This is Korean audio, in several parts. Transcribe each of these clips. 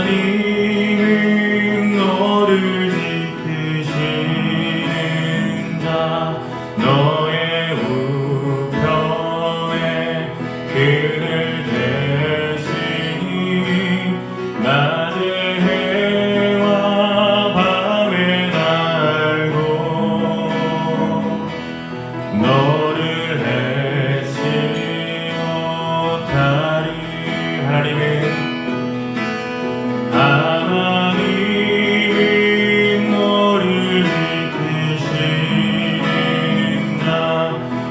하나님은 너를 지키시는 자, 너의 우편에 그늘 대시니 낮에 해와 밤에 날고 너를 해치 못하리. 하나님은 너를 지키시는 자,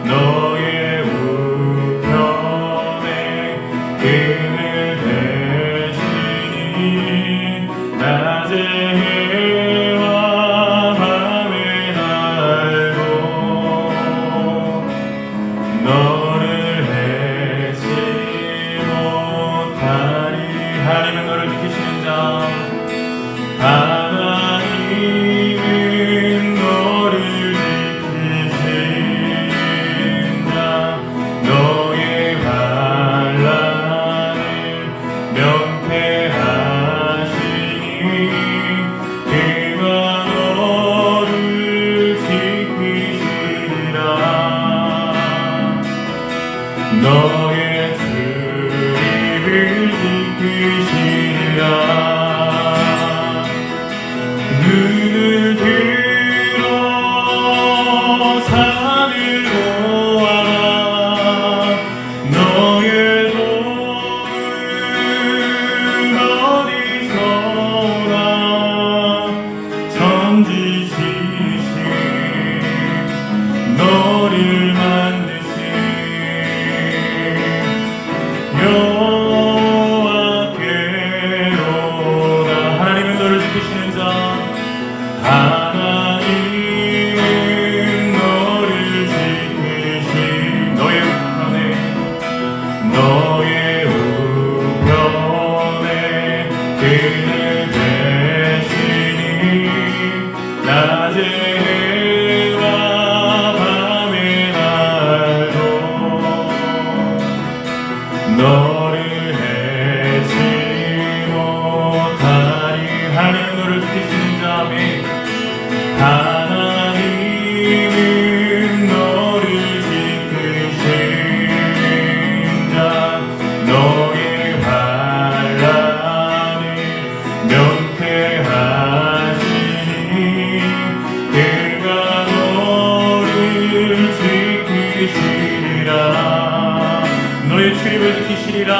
너의 우편에 그늘 대시니 낮에 해와 밤에 날고 너를 해치 못하리. 하나님은 너를 지키시는 자, 하나님은 너를 지키시는 자, 너의 반란을 면폐하시니 그가 너를 지키시리라. 너의 출입을 지키시리라. 눈을 들어 산을 보아라. 너의 도움 어디서나 천지시신 너를 만드신 여호와께로다. 하나님은 너를 지키시는 자, 하나님은 너를 지키신 너의 우편에 그늘 대시니 낮에 해와 밤에 날도 너를 해치 못하리. 하나님은 너를 지키시는 자매, 하나님은 너를 지키신 자, 너의 반란을 면폐하시니 그가 너를 지키시리라. 너의 출입을 지키시리라.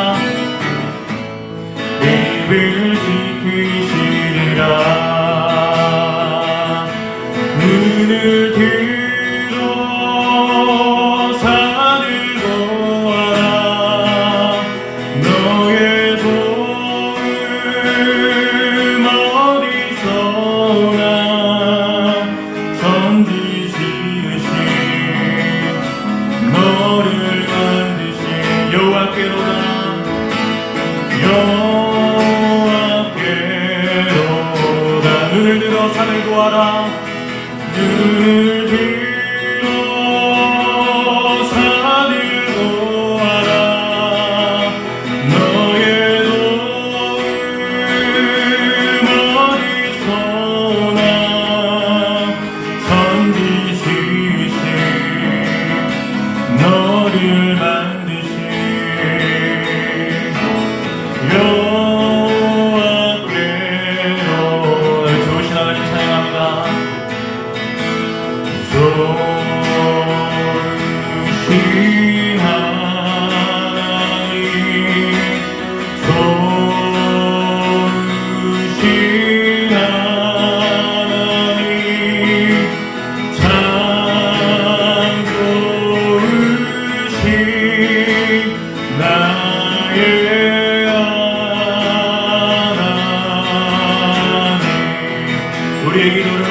입을 지키시리라. 눈을 들어 산을 보아라. 너의 도움 어디서나 천지 지으신 너를 만드신 여호와께로다. 여호와께로다. 눈을 들어 산을 보아라. 눈을 들어 산을 보아라. 너의 도움 어디서나 천지시신 너를 만드신 여호와께로다. 좋으신 하나님 찬양합니다. 좋으신 하나님, 좋으신 하나님, 참 좋으신 나의 하나님. 우리의 기도를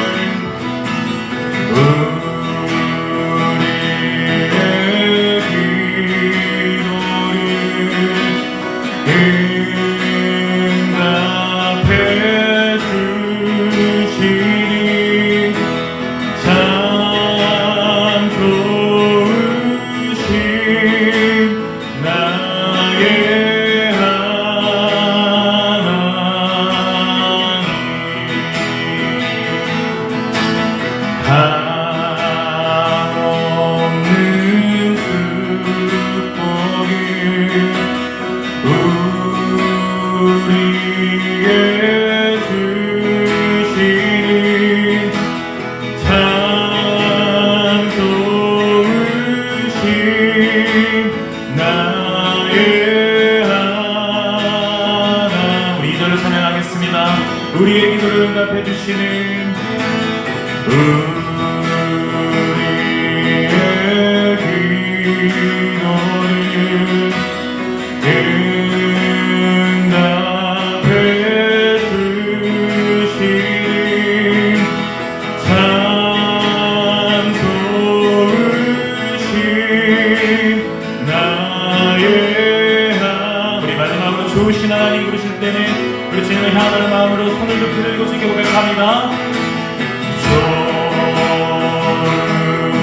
응답해 주시니 참 좋으신 나의 하나님. 응답해 주시는 우리의 기도를 응답해 주시는 참 좋으신 나의 우리 마지막으로 좋으신 하나님 부르실 때는 우리 주님을 향하는 마음으로 손을 높이 들고 주께 고백합니다.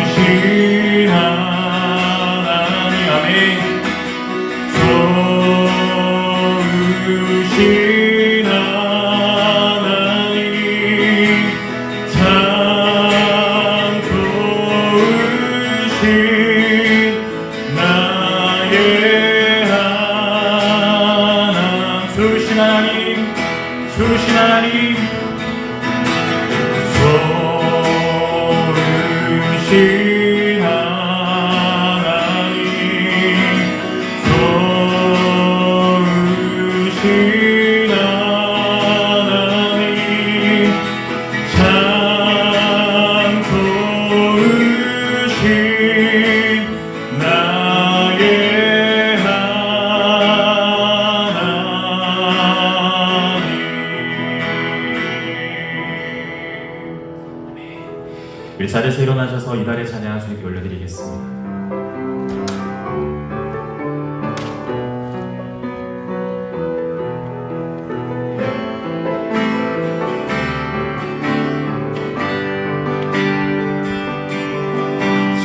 좋으신 하나님 아멘. 좋으신 하나님 참 좋으신 나의 하나님 좋으신 하나님 좋으신 하나님 좋으신 하나님 좋으신 하나님 참 좋으신 나의 우리 자리에서 일어나셔서 이달의 찬양 주님께 올려드리겠습니다.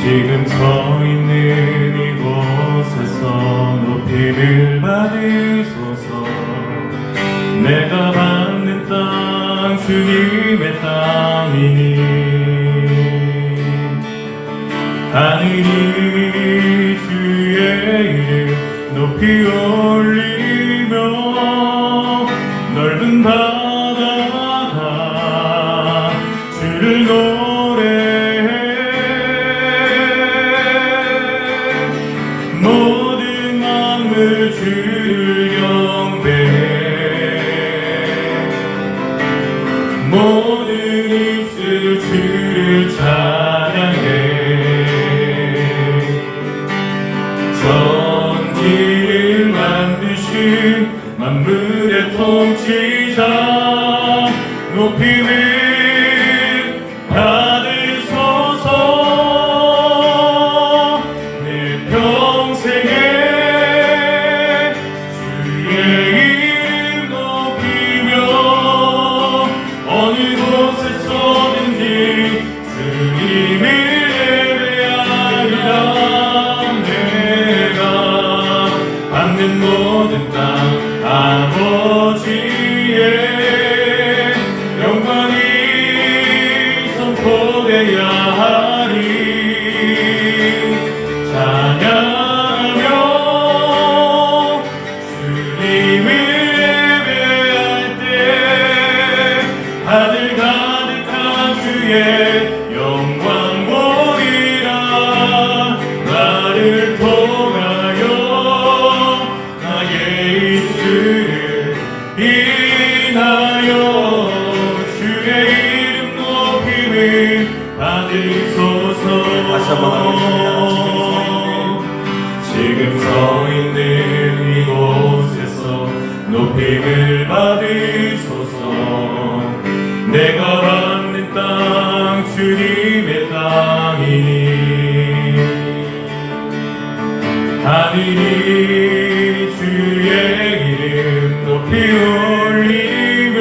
지금 서 있는 이곳에서 높임을 받으소서. 내가 받는 땅 주님의 땅이니 하늘이 주의 이름 높이 올리며 넓은 바다가 주를 노래해. 모든 만물 주를 경배해. 모든 입술 주를 찬양해. 천지를 만드신 만물의 통치자 높임을 받으소서. 내 평생에 주의 이름 높이며 어느 곳에서든지 주님을 예배하리라. 받는 모든 땅 아버지의 영광이 선포되어야 하리. 찬양하며 주님을 예배할 때 하늘 가득한 주의 영광 보이라. 나를 통하여 인하여 주의 이름 높임을 받으소서. 다시 한번 하겠습니다. 지금 서 있는 이곳에서 높임을 받으소서. 내가 받는 땅 주님의 땅이니 하늘이 주의 높이 올리며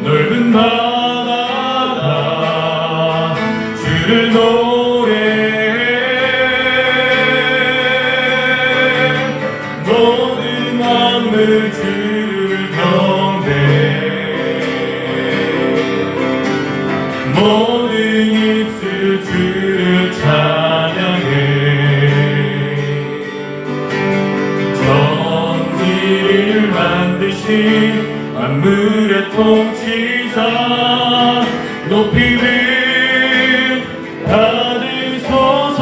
넓은 바다가 주를 노래해. 모든 만물 주를 경배해. 모든 입술 주를 찬양해. 만드신 만물의 통치자 높임을 받으소서.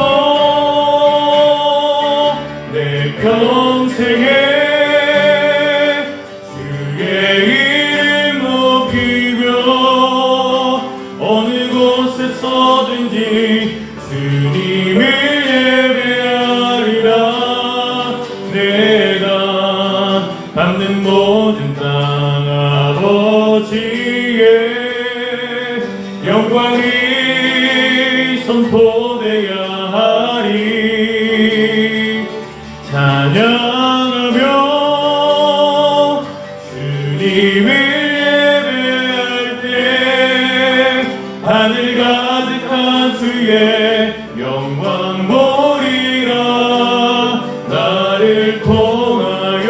내 평생에 주의 이름 높이 주님을 예배하리라. 내가 받는 모든 땅 아버지의 영광이 선포되어야 하리. 찬양하며 주님을 예배할 때 하늘 가득한 주의 영광 보리라. 나를 통하여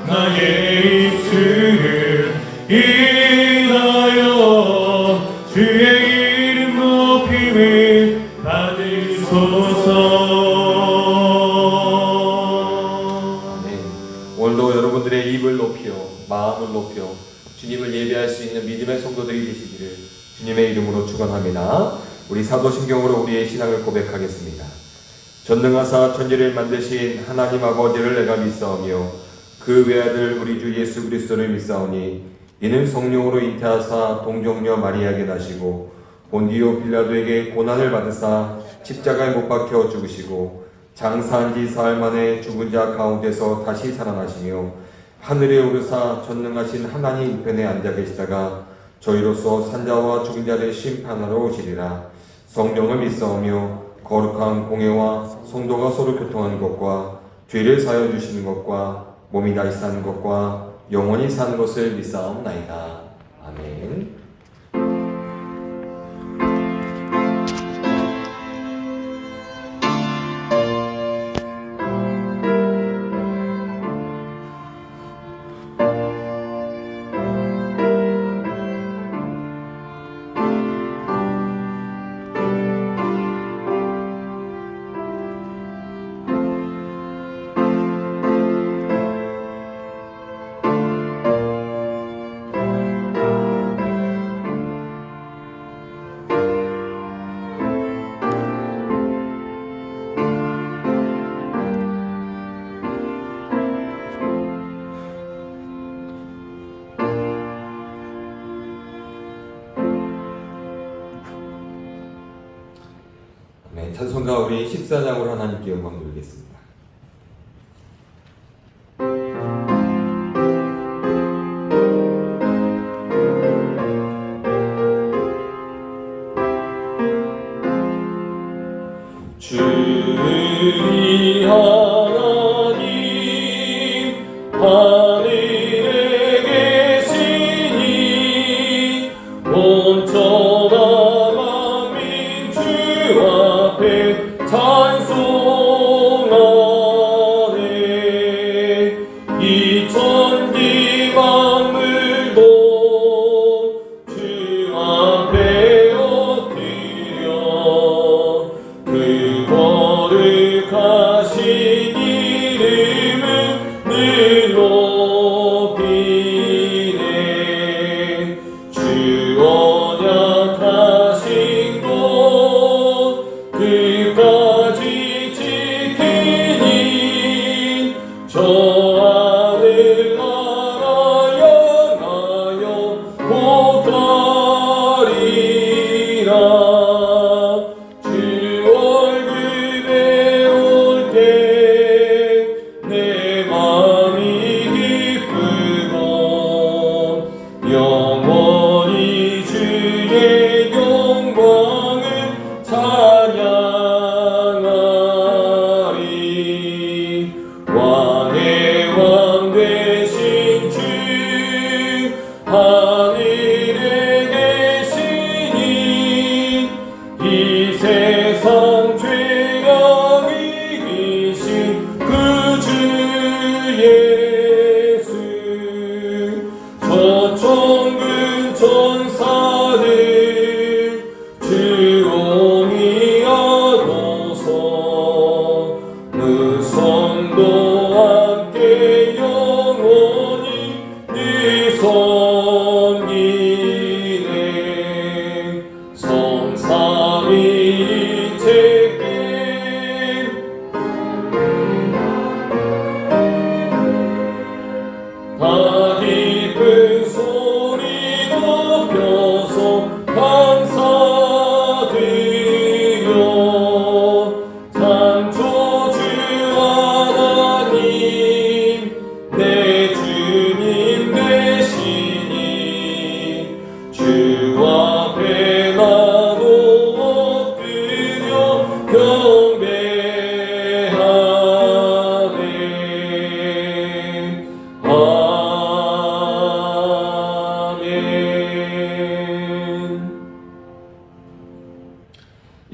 나의 입술을 인하여 주의 이름 높임을 받으소서. 오늘도 여러분들의 입을 높여 마음을 높여 주님을 예배할 수 있는 믿음의 성도들이 되시기를 주님의 이름으로 축원합니다. 우리 사도신경으로 우리의 신앙을 고백하겠습니다. 전능하사 천지를 만드신 하나님 아버지를 내가 믿사오며 그 외아들 우리 주 예수 그리스도를 믿사오니 이는 성령으로 잉태하사 동정녀 마리아에게 나시고 본디오 빌라도에게 고난을 받으사 십자가에 못 박혀 죽으시고 장사한 지 사흘 만에 죽은 자 가운데서 다시 살아나시며 하늘에 오르사 전능하신 하나님 우편에 앉아 계시다가 저희로서 산자와 죽은 자를 심판하러 오시리라. 성령을 믿사오며 거룩한 공예와 성도가 서로 교통하는 것과 죄를 사하여 주시는 것과 몸이 다시 사는 것과 영원히 사는 것을 믿사옵나이다. 아멘. 찬송가 우리 14장으로 하나님께 영광 돌리겠습니다. 주의 하나님 하늘에 계시니 온전한 만민 주 앞에 찬송하네. 이 천지 만물도 주 앞에 엎드려 그 거룩하신 이름을 늘 높이네. 주 언약하신 곳 끝까지 지키니 저 하늘 나라 향하여 곧 가리라. 주 얼굴 배울 때 내 마음이 기쁘고 영원히 주의 영광을 찬양하리. 왕의 왕 되신 주 하늘에 계시니 이 세상 죄가 이기신 그 주 예수. 저 천군 천사들 주옹이 하소서. 무성도 함께 영원히 네 섬기네. 성삼위일체께 다 깊은 소리 높여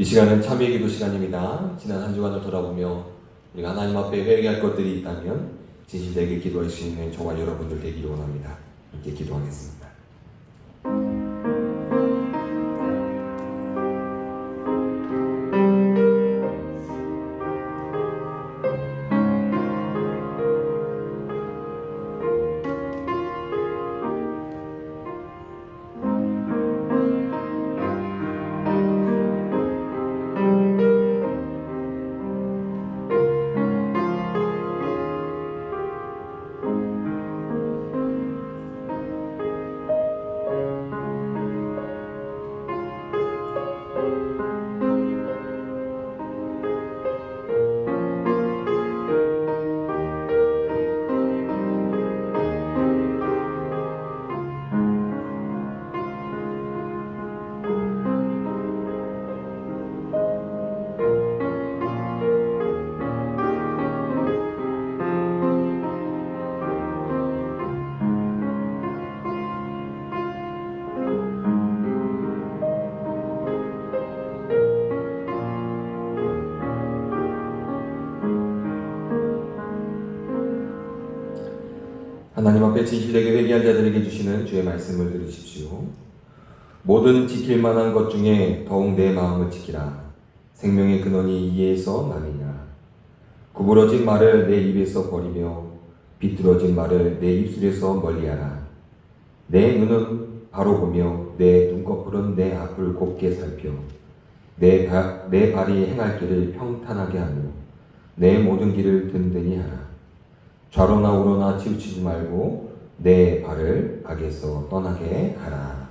시간은 참회 기도 시간입니다. 지난 한 주간을 돌아보며 우리가 하나님 앞에 회개할 것들이 있다면 진실되게 기도할 수 있는 저와 여러분들 되기를 원합니다. 함께 기도하겠습니다. 하나님 앞에 진실되게 회개한 자들에게 주시는 주의 말씀을 들으십시오. 모든 지킬 만한 것 중에 더욱 내 마음을 지키라. 생명의 근원이 이에서 남이냐. 구부러진 말을 내 입에서 버리며 비뚤어진 말을 내 입술에서 멀리하라. 내 눈은 바로 보며 내 눈꺼풀은 내 앞을 곱게 살펴 내 발이 행할 길을 평탄하게 하며 내 모든 길을 든든히 하라. 좌로나 우로나 치우치지 말고 내 발을 악에서 떠나게 하라.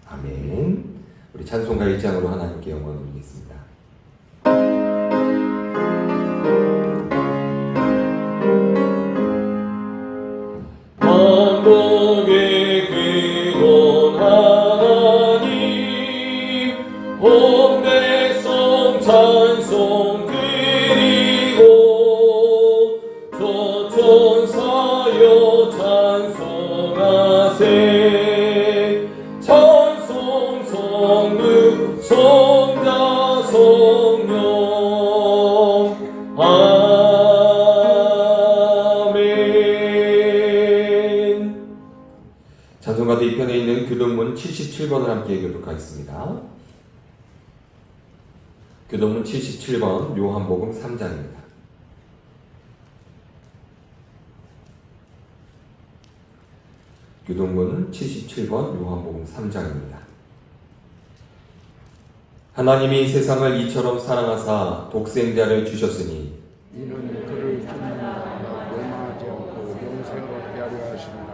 아멘. 우리 찬송가 1장으로 하나님께 영광 올리겠습니다. 만복의 근원 하나님 온 백성 찬송 드리고 천사여 찬송하세. 찬송 성령 성자 성령 아멘. 찬송가 뒤편에 있는 교동문 77번을 함께 교독하겠습니다. 교동문 77번 요한복음 3장입니다. 교동문 77번 요한복음 3장입니다. 하나님이 세상을 이처럼 사랑하사 독생자를 주셨으니 이는 그를 죽는다 멸망하지 않고 영생을 얻게 하려 하십니다.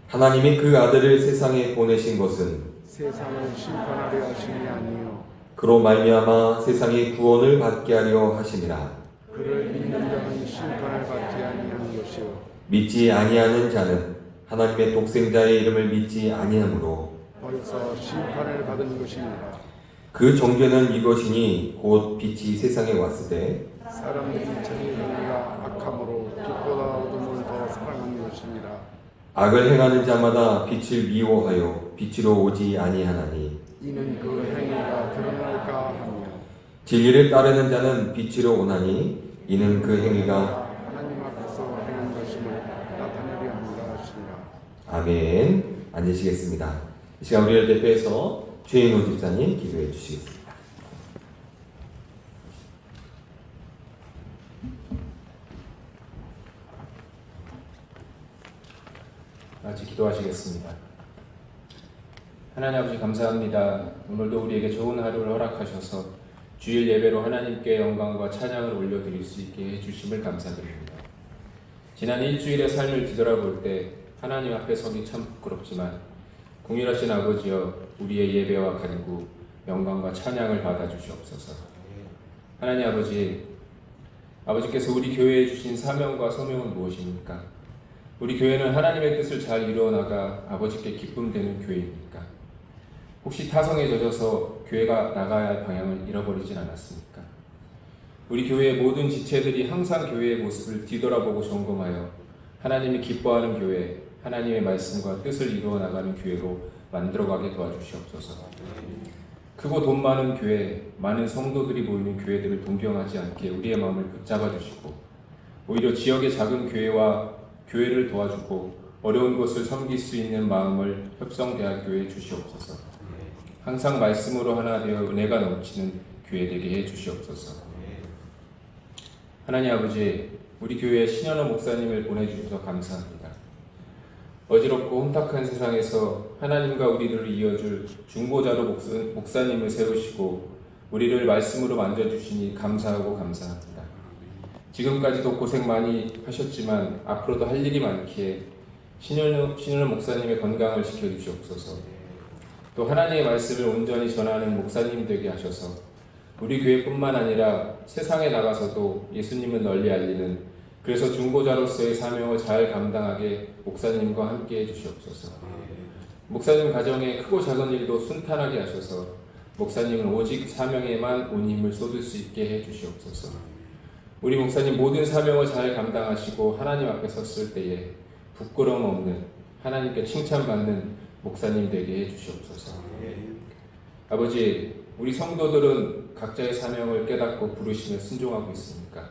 하나님이 그 아들을 세상에 보내신 것은 세상을 심판하려 하심이 아니요 그로 말미암아 세상의 구원을 받게 하려 하심이라. 그를 믿는 자는 심판을 받지 아니하는 것이요 믿지 아니하는 자는 하나님의 독생자의 이름을 믿지 아니하므로 벌써 심판을 받은 것입니다. 그 정죄는 이것이니 곧 빛이 세상에 왔을 때 사람들이 자기 행위가 악함으로 빛보다 어둠을 더 사랑하는 것입니다. 악을 행하는 자마다 빛을 미워하여 빛으로 오지 아니하나니 이는 그 행위가 드러날까 하며 진리를 따르는 자는 빛으로 오나니 이는 그 행위가 하나님 앞에서 행한 것임을 나타내려 함이라 하시니라. 아멘. 앉으시겠습니다. 이 시간 우리를 대표해서 최인호 집사님 기도해 주시겠습니다. 같이 기도하시겠습니다. 하나님 아버지 감사합니다. 오늘도 우리에게 좋은 하루를 허락하셔서 주일 예배로 하나님께 영광과 찬양을 올려드릴 수 있게 해주심을 감사드립니다. 지난 일주일의 삶을 뒤돌아볼 때 하나님 앞에 서기 참 부끄럽지만 공일하신 아버지여 우리의 예배와 간구, 영광과 찬양을 받아주시옵소서. 하나님 아버지께서 우리 교회에 주신 사명과 소명은 무엇입니까? 우리 교회는 하나님의 뜻을 잘 이루어나가 아버지께 기쁨 되는 교회입니까? 혹시 타성에 젖어서 교회가 나가야 할 방향을 잃어버리진 않았습니까? 우리 교회의 모든 지체들이 항상 교회의 모습을 뒤돌아보고 점검하여 하나님이 기뻐하는 교회, 하나님의 말씀과 뜻을 이루어 나가는 교회로 만들어가게 도와주시옵소서. 크고 돈 많은 교회, 많은 성도들이 모이는 교회들을 동경하지 않게 우리의 마음을 붙잡아 주시고 오히려 지역의 작은 교회와 교회를 도와주고 어려운 곳을 섬길 수 있는 마음을 협성대학교에 주시옵소서. 항상 말씀으로 하나 되어 은혜가 넘치는 교회 되게 해 주시옵소서. 하나님 아버지, 우리 교회에 신현호 목사님을 보내주셔서 감사합니다. 어지럽고 혼탁한 세상에서 하나님과 우리를 이어줄 중보자로 목사님을 세우시고 우리를 말씀으로 만져주시니 감사하고 감사합니다. 지금까지도 고생 많이 하셨지만 앞으로도 할 일이 많기에 신현우 목사님의 건강을 지켜주시옵소서. 또 하나님의 말씀을 온전히 전하는 목사님 되게 하셔서 우리 교회뿐만 아니라 세상에 나가서도 예수님을 널리 알리는, 그래서 중보자로서의 사명을 잘 감당하게 목사님과 함께 해주시옵소서. 목사님 가정의 크고 작은 일도 순탄하게 하셔서 목사님은 오직 사명에만 온 힘을 쏟을 수 있게 해주시옵소서. 우리 목사님 모든 사명을 잘 감당하시고 하나님 앞에 섰을 때에 부끄러움 없는, 하나님께 칭찬받는 목사님 되게 해주시옵소서. 아버지, 우리 성도들은 각자의 사명을 깨닫고 부르심에 순종하고 있습니까?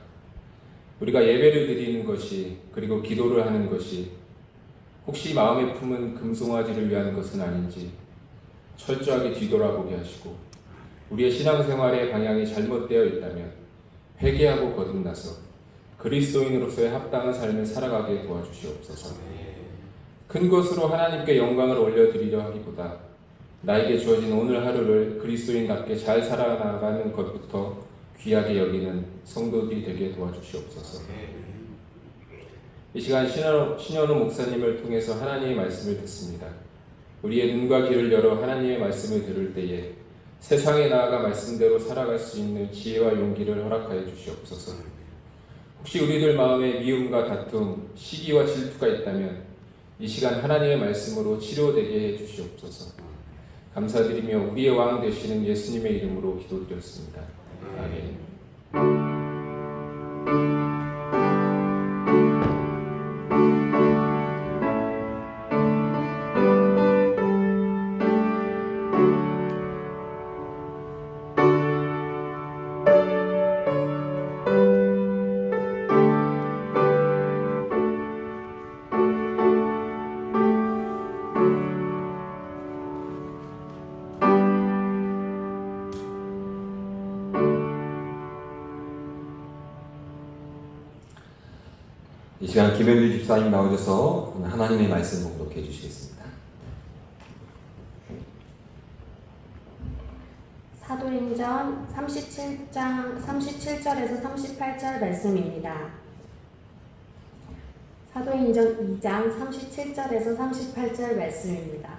우리가 예배를 드리는 것이, 그리고 기도를 하는 것이 혹시 마음에 품은 금송아지를 위한 것은 아닌지 철저하게 뒤돌아보게 하시고, 우리의 신앙생활의 방향이 잘못되어 있다면 회개하고 거듭나서 그리스도인으로서의 합당한 삶을 살아가게 도와주시옵소서. 큰 것으로 하나님께 영광을 올려드리려 하기보다 나에게 주어진 오늘 하루를 그리스도인답게 잘 살아나가는 것부터 귀하게 여기는 성도들이 되게 도와주시옵소서. 이 시간 신현우 목사님을 통해서 하나님의 말씀을 듣습니다. 우리의 눈과 귀를 열어 하나님의 말씀을 들을 때에 세상에 나아가 말씀대로 살아갈 수 있는 지혜와 용기를 허락하여 주시옵소서. 혹시 우리들 마음에 미움과 다툼, 시기와 질투가 있다면 이 시간 하나님의 말씀으로 치료되게 해 주시옵소서. 감사드리며 우리의 왕 되시는 예수님의 이름으로 기도드렸습니다. 아멘. 이 시간 김현주 집사님 나오셔서 하나님의 말씀 공독해 주시겠습니다. 사도행전 37절에서 38절 말씀입니다. 사도행전 2장 37절에서 38절 말씀입니다.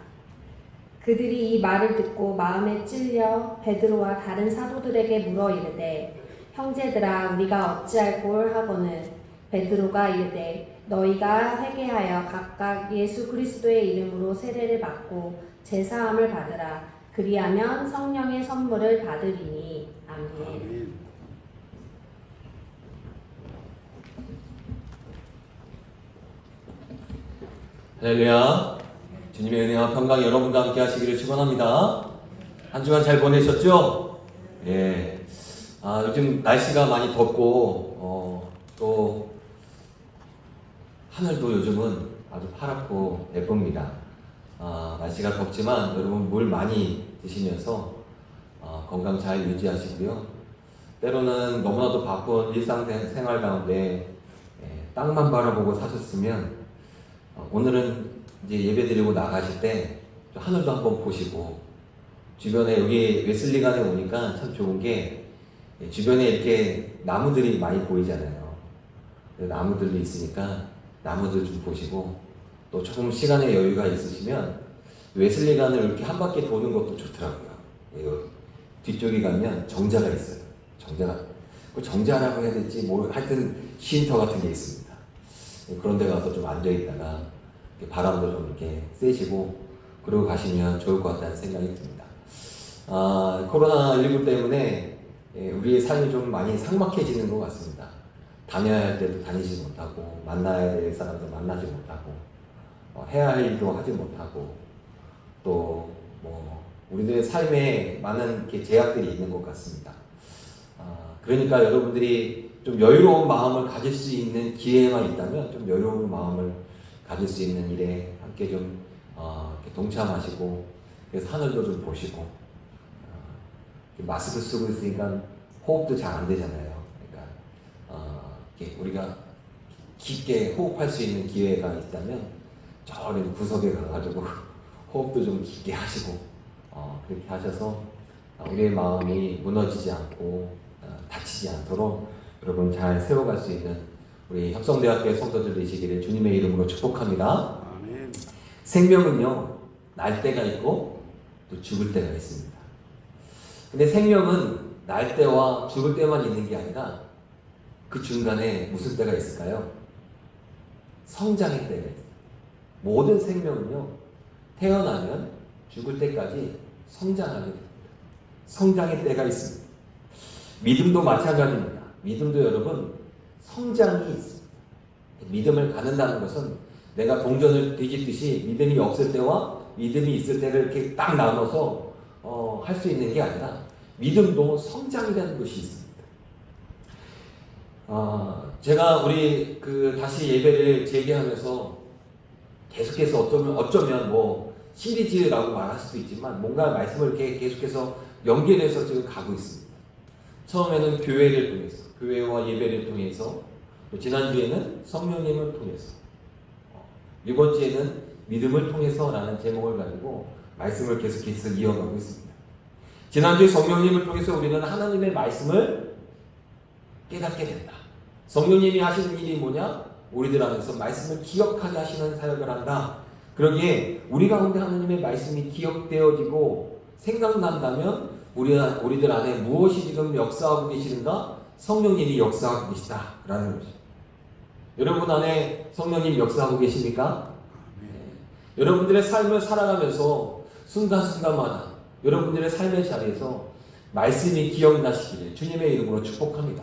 그들이 이 말을 듣고 마음에 찔려 베드로와 다른 사도들에게 물어 이르되, 형제들아, 우리가 어찌할꼬 하거늘. 베드로가 이르되, 너희가 회개하여 각각 예수 그리스도의 이름으로 세례를 받고 제사함을 받으라. 그리하면 성령의 선물을 받으리니. 아멘. 할렐루야. 주님의 은혜와 평강 여러분과 함께 하시기를 축원합니다. 한 주간 잘 보내셨죠? 예. 요즘 날씨가 많이 덥고 또 하늘도 요즘은 아주 파랗고 예쁩니다. 날씨가 덥지만 여러분 물 많이 드시면서 건강 잘 유지하시고요. 때로는 너무나도 바쁜 일상생활 가운데 땅만 바라보고 사셨으면 오늘은 이제 예배드리고 나가실 때 하늘도 한번 보시고, 주변에 여기 웨슬리관에 오니까 참 좋은 게 주변에 이렇게 나무들이 많이 보이잖아요. 나무들도 있으니까 나무들 좀 보시고, 또 조금 시간의 여유가 있으시면 웨슬리관을 이렇게 한 바퀴 도는 것도 좋더라고요. 뒤쪽에 가면 정자가 있어요. 정자라고 해야 될지 뭐 하여튼 쉼터 같은 게 있습니다. 그런 데 가서 좀 앉아 있다가 바람도 좀 이렇게 쐬시고 그러고 가시면 좋을 것 같다는 생각이 듭니다. 코로나19 때문에 우리의 삶이 좀 많이 삭막해지는 것 같습니다. 다녀야 할 때도 다니지 못하고, 만나야 될 사람도 만나지 못하고, 해야 할 일도 하지 못하고, 또 뭐 우리들의 삶에 많은 이렇게 제약들이 있는 것 같습니다. 그러니까 여러분들이 좀 여유로운 마음을 가질 수 있는 기회만 있다면 좀 여유로운 마음을 가질 수 있는 일에 함께 좀 이렇게 동참하시고, 그래서 하늘도 좀 보시고, 마스크 쓰고 있으니까 호흡도 잘 안 되잖아요. 그러니까 이렇게 우리가 깊게 호흡할 수 있는 기회가 있다면 저기 구석에 가가지고 호흡도 좀 깊게 하시고, 그렇게 하셔서 우리의 마음이 무너지지 않고 다치지 않도록 여러분 잘 세워갈 수 있는 우리 협성대학교의 성도들 되시기를 주님의 이름으로 축복합니다. 아멘. 생명은요, 날 때가 있고 또 죽을 때가 있습니다. 근데 생명은 날 때와 죽을 때만 있는 게 아니라 그 중간에 무슨 때가 있을까요? 성장의 때가 있어요. 모든 생명은요, 태어나면 죽을 때까지 성장하게 됩니다. 성장의 때가 있습니다. 믿음도 마찬가지입니다. 믿음도 여러분 성장이 있습니다. 믿음을 갖는다는 것은 내가 동전을 뒤집듯이 믿음이 없을 때와 믿음이 있을 때를 이렇게 딱 나눠서 할 수 있는 게 아니라 믿음도 성장이라는 것이 있습니다. 제가 우리 다시 예배를 재개하면서 계속해서 어쩌면 뭐 시리즈라고 말할 수도 있지만 뭔가 말씀을 이렇게 계속해서 연결해서 지금 가고 있습니다. 처음에는 교회를 통해서, 교회와 예배를 통해서, 또 지난주에는 성령님을 통해서, 이번 주에는 믿음을 통해서라는 제목을 가지고 말씀을 계속해서 이어가고 있습니다. 지난주에 성령님을 통해서 우리는 하나님의 말씀을 깨닫게 된다. 성령님이 하시는 일이 뭐냐? 우리들 안에서 말씀을 기억하게 하시는 사역을 한다. 그러기에 우리 가운데 하나님의 말씀이 기억되어지고 생각난다면 우리들 안에 무엇이 지금 역사하고 계시는가? 성령님이 역사하고 계시다라는 것입니다. 여러분 안에 성령님 역사하고 계십니까? 네. 여러분들의 삶을 살아가면서 순간순간마다 여러분들의 삶의 자리에서 말씀이 기억나시기를 주님의 이름으로 축복합니다.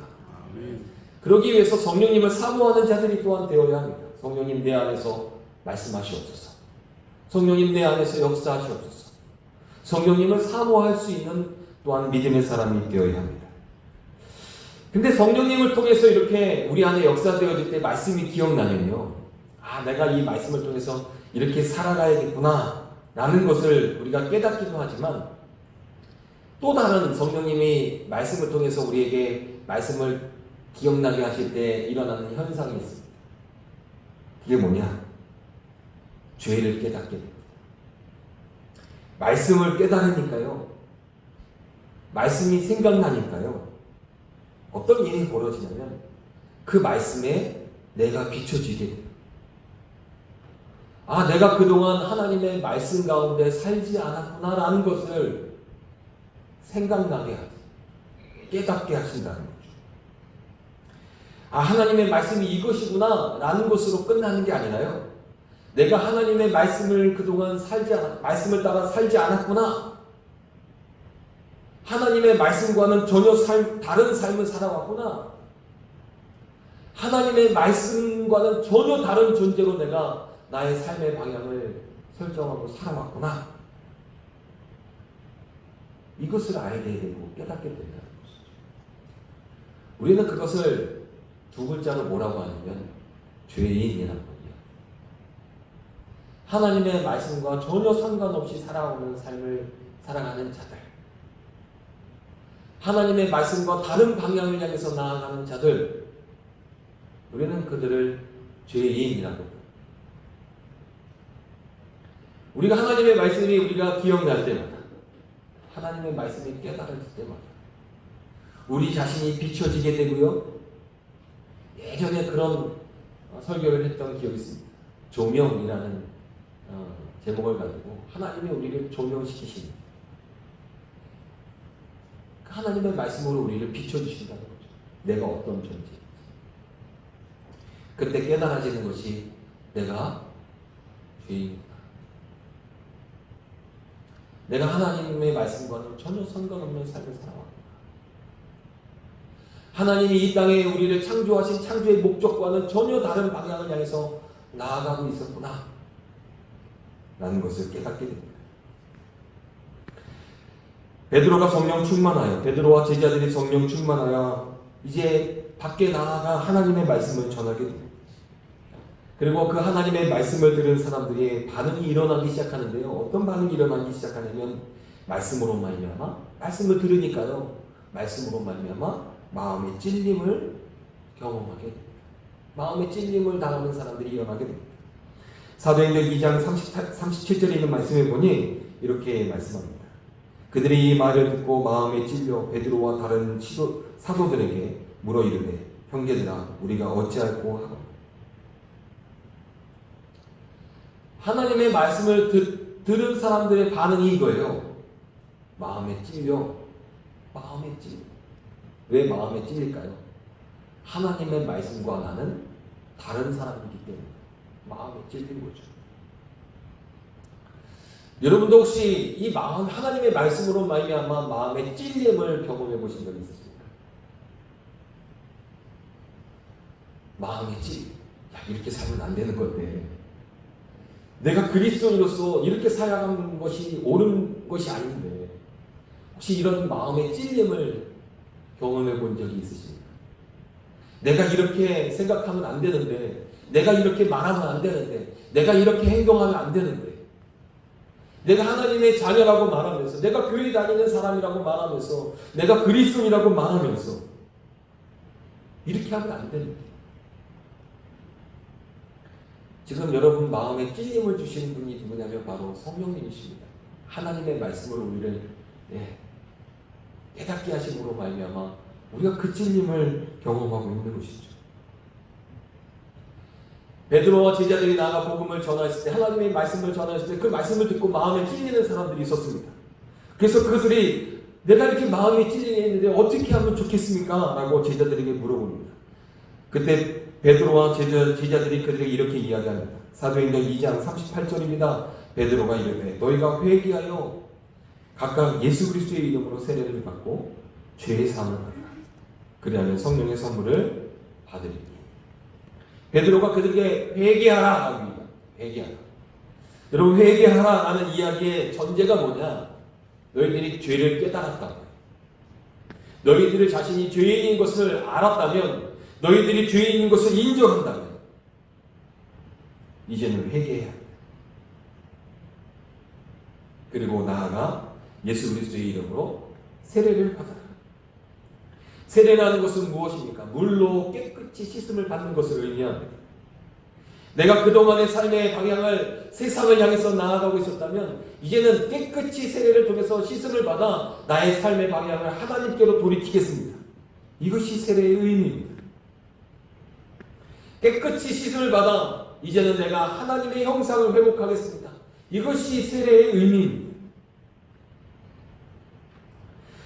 아멘. 그러기 위해서 성령님을 사모하는 자들이 또한 되어야 합니다. 성령님 내 안에서 말씀하시옵소서. 성령님 내 안에서 역사하시옵소서. 성령님을 사모할 수 있는 또한 믿음의 사람이 되어야 합니다. 근데 성령님을 통해서 이렇게 우리 안에 역사되어질 때 말씀이 기억나면요, 내가 이 말씀을 통해서 이렇게 살아가야겠구나 라는 것을 우리가 깨닫기도 하지만, 또 다른 성령님이 말씀을 통해서 우리에게 말씀을 기억나게 하실 때 일어나는 현상이 있습니다. 그게 뭐냐? 죄를 깨닫게 됩니다. 말씀을 깨달으니까요, 말씀이 생각나니까요, 어떤 일이 벌어지냐면 그 말씀에 내가 비춰지게 돼요. 내가 그동안 하나님의 말씀 가운데 살지 않았구나라는 것을 생각나게 하세요. 깨닫게 하신다는 거죠. 하나님의 말씀이 이것이구나 라는 것으로 끝나는 게 아니라요, 내가 하나님의 말씀을 그동안 말씀을 따라 살지 않았구나, 하나님의 말씀과는 전혀 다른 삶을 살아왔구나, 하나님의 말씀과는 전혀 다른 존재로 내가 나의 삶의 방향을 설정하고 살아왔구나, 이것을 알게 되고 깨닫게 된다는 것이죠. 우리는 그것을 두 글자로 뭐라고 하냐면 죄인이라고 합니다. 하나님의 말씀과 전혀 상관없이 살아오는 삶을 살아가는 자들, 하나님의 말씀과 다른 방향을 향해서 나아가는 자들, 우리는 그들을 죄인이라고 합니다. 우리가 하나님의 말씀이 우리가 기억날 때마다, 하나님의 말씀이 깨달아질 때마다 우리 자신이 비춰지게 되고요, 예전에 그런 설교를 했던 기억이 있습니다. 조명이라는 제목을 가지고 하나님이 우리를 조명시키십니다. 하나님의 말씀으로 우리를 비춰주신다는 거죠. 내가 어떤 존재인지. 그때 깨달아지는 것이 내가 죄인이다. 내가 하나님의 말씀과는 전혀 상관없는 삶을 살아왔구나. 하나님이 이 땅에 우리를 창조하신 창조의 목적과는 전혀 다른 방향을 향해서 나아가고 있었구나 라는 것을 깨닫게 됩니다. 베드로가 성령 충만하여, 베드로와 제자들이 성령 충만하여 이제 밖에 나아가 하나님의 말씀을 전하게 됩니다. 그리고 그 하나님의 말씀을 들은 사람들이 반응이 일어나기 시작하는데요. 어떤 반응이 일어나기 시작하냐면 말씀으로 말미암아, 말씀을 들으니까요, 말씀으로 말미암아 마음의 찔림을 경험하게 됩니다. 마음의 찔림을 당하는 사람들이 일어나게 됩니다. 사도행전 2장 37절에 있는 말씀에 보니 이렇게 말씀합니다. 그들이 이 말을 듣고 마음에 찔려 베드로와 다른 사도들에게 물어 이르되 형제들아 우리가 어찌할꼬 하고. 하나님의 말씀을 들은 사람들의 반응이 이거예요. 마음에 찔려. 마음에 찔려. 왜 마음에 찔릴까요? 하나님의 말씀과 나는 다른 사람이기 때문에 마음에 찔린 거죠. 여러분도 혹시 이 마음, 하나님의 말씀으로 말미암아 마음의 찔림을 경험해 보신 적이 있으십니까? 마음의 찔림. 야, 이렇게 살면 안 되는 건데. 내가 그리스도인으로서 이렇게 살아가는 것이 옳은 것이 아닌데. 혹시 이런 마음의 찔림을 경험해 본 적이 있으십니까? 내가 이렇게 생각하면 안 되는데, 내가 이렇게 말하면 안 되는데, 내가 이렇게 행동하면 안 되는데, 내가 하나님의 자녀라고 말하면서, 내가 교회 다니는 사람이라고 말하면서, 내가 그리스도인이라고 말하면서 이렇게 하면 안 되는데, 지금 여러분 마음에 찔림을 주시는 분이 누구냐면 바로 성령님이십니다. 하나님의 말씀으로 우리를 깨닫게 하심으로 말미암아 우리가 그 찔림을 경험하고 있는 것이죠. 베드로와 제자들이 나아가 복음을 전하였을 때, 하나님의 말씀을 전하였을 때 그 말씀을 듣고 마음에 찔리는 사람들이 있었습니다. 그래서 그것들이 내가 이렇게 마음이 찔리는데 어떻게 하면 좋겠습니까? 라고 제자들에게 물어봅니다. 그때 베드로와 제자들이 그들에게 이렇게 이야기합니다. 사도행전 2장 38절입니다. 베드로가 이르되 너희가 회개하여 각각 예수 그리스도의 이름으로 세례를 받고 죄의 사함을 받으라. 그리하면 성령의 선물을 받으리니. 베드로가 그들에게 회개하라 합니다. 회개하라. 여러분, 회개하라라는 이야기의 전제가 뭐냐? 너희들이 죄를 깨달았다. 너희들이 자신이 죄인인 것을 알았다면, 너희들이 죄인인 것을 인정한다면 이제는 회개해야 합니다. 그리고 나아가 예수 그리스도의 이름으로 세례를 받아라. 세례라는 것은 무엇입니까? 물로 깨끗이 씻음을 받는 것을 의미합니다. 내가 그동안의 삶의 방향을 세상을 향해서 나아가고 있었다면 이제는 깨끗이 세례를 통해서 씻음을 받아 나의 삶의 방향을 하나님께로 돌이키겠습니다. 이것이 세례의 의미입니다. 깨끗이 씻음을 받아 이제는 내가 하나님의 형상을 회복하겠습니다. 이것이 세례의 의미입니다.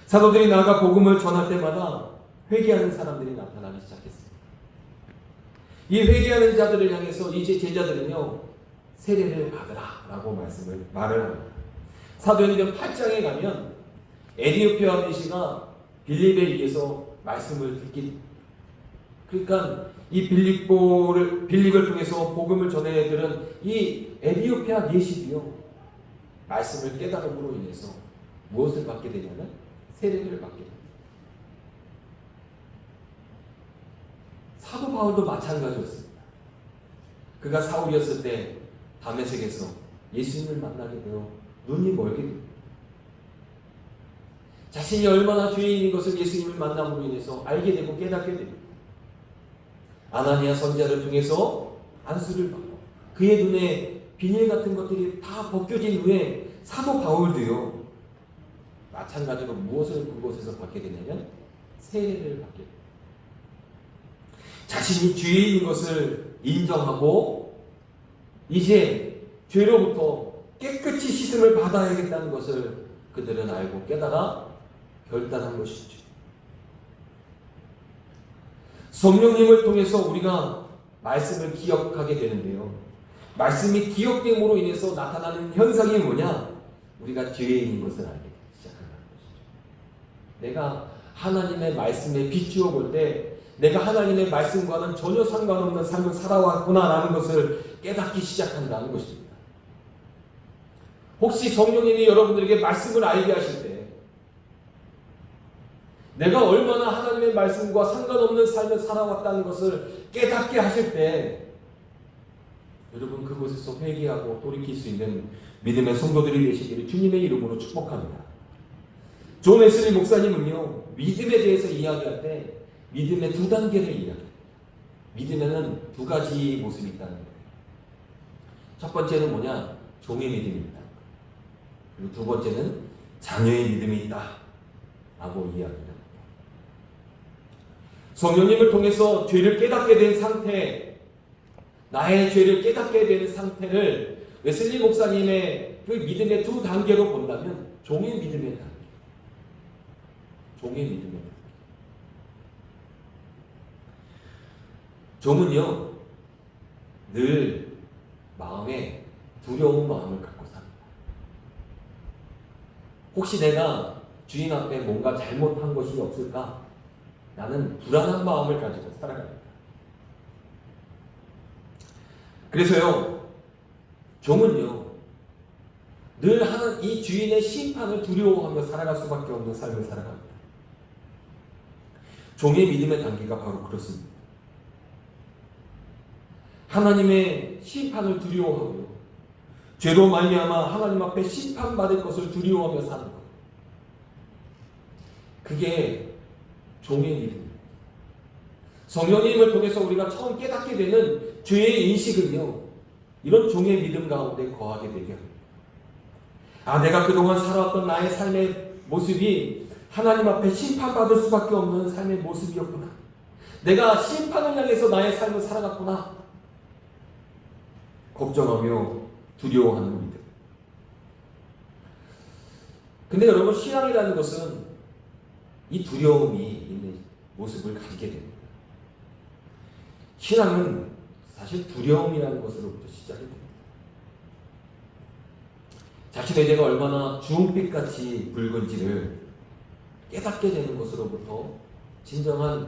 사도들이 나아가 복음을 전할 때마다 회개하는 사람들이 나타나기 시작했습니다. 이 회개하는 자들을 향해서 이제 제자들은요, 세례를 받으라 라고 말을 합니다. 사도행전 8장에 가면 에디오피아 내시가 빌립에 의해서 말씀을 듣기, 그러니까 이 빌립을 통해서 복음을 전해들은 이 에디오피아 내시도요, 말씀을 깨달음으로 인해서 무엇을 받게 되냐면 세례를 받게 됩니다. 사도 바울도 마찬가지였습니다. 그가 사울이었을 때 다메섹에서 예수님을 만나게 되어 눈이 멀게 됩니다. 자신이 얼마나 죄인인 것을 예수님을 만남으로 인해서 알게 되고 깨닫게 됩니다. 아나니아 선지자를 통해서 안수를 받고 그의 눈에 비닐 같은 것들이 다 벗겨진 후에 사도 바울도요, 마찬가지로 무엇을 그곳에서 받게 되냐면 세례를 받게 됩니다. 자신이 죄인인 것을 인정하고 이제 죄로부터 깨끗이 씻음을 받아야겠다는 것을 그들은 알고 깨달아 결단한 것이죠. 성령님을 통해서 우리가 말씀을 기억하게 되는데요, 말씀이 기억됨으로 인해서 나타나는 현상이 뭐냐? 우리가 죄인인 것을 알게 시작하는 것이죠. 내가 하나님의 말씀에 비추어 볼 때 내가 하나님의 말씀과는 전혀 상관없는 삶을 살아왔구나라는 것을 깨닫기 시작한다는 것입니다. 혹시 성령님이 여러분들에게 말씀을 알게 하실 때 내가 얼마나 하나님의 말씀과 상관없는 삶을 살아왔다는 것을 깨닫게 하실 때 여러분 그곳에서 회개하고 돌이킬 수 있는 믿음의 성도들이 되시기를 주님의 이름으로 축복합니다. 존 웨슬리 목사님은요, 믿음에 대해서 이야기할 때 믿음의 두 단계를 이야기해요. 믿음에는 두 가지 모습이 있다는 거예요. 첫 번째는 뭐냐? 종의 믿음이 있다. 그리고 두 번째는 자녀의 믿음이 있다 라고 이야기합니다. 성령님을 통해서 죄를 깨닫게 된 상태, 나의 죄를 깨닫게 되는 상태를 웨슬리 목사님의 그 믿음의 두 단계로 본다면 종의 믿음의 단계, 종의 믿음의 단계. 종은요 늘 마음에 두려운 마음을 갖고 삽니다. 혹시 내가 주인 앞에 뭔가 잘못한 것이 없을까? 나는 불안한 마음을 가지고 살아갑니다. 그래서요 종은요 늘 하는 이 주인의 심판을 두려워하며 살아갈 수밖에 없는 삶을 살아갑니다. 종의 믿음의 단계가 바로 그렇습니다. 하나님의 심판을 두려워하고요, 죄로 말미암아 하나님 앞에 심판받을 것을 두려워하며 사는 것, 그게 종의 믿음입니다. 성령님을 통해서 우리가 처음 깨닫게 되는 죄의 인식은요, 이런 종의 믿음 가운데 거하게 되게 합니다. 아, 내가 그동안 살아왔던 나의 삶의 모습이 하나님 앞에 심판받을 수밖에 없는 삶의 모습이었구나. 내가 심판을 향해서 나의 삶을 살아갔구나. 걱정하며 두려워하는 믿음. 근데 여러분, 신앙이라는 것은 이 두려움이 있는 모습을 가지게 됩니다. 신앙은 사실 두려움이라는 것으로부터 시작이 됩니다. 자신의 죄가 얼마나 주홍빛같이 붉은지를 깨닫게 되는 것으로부터 진정한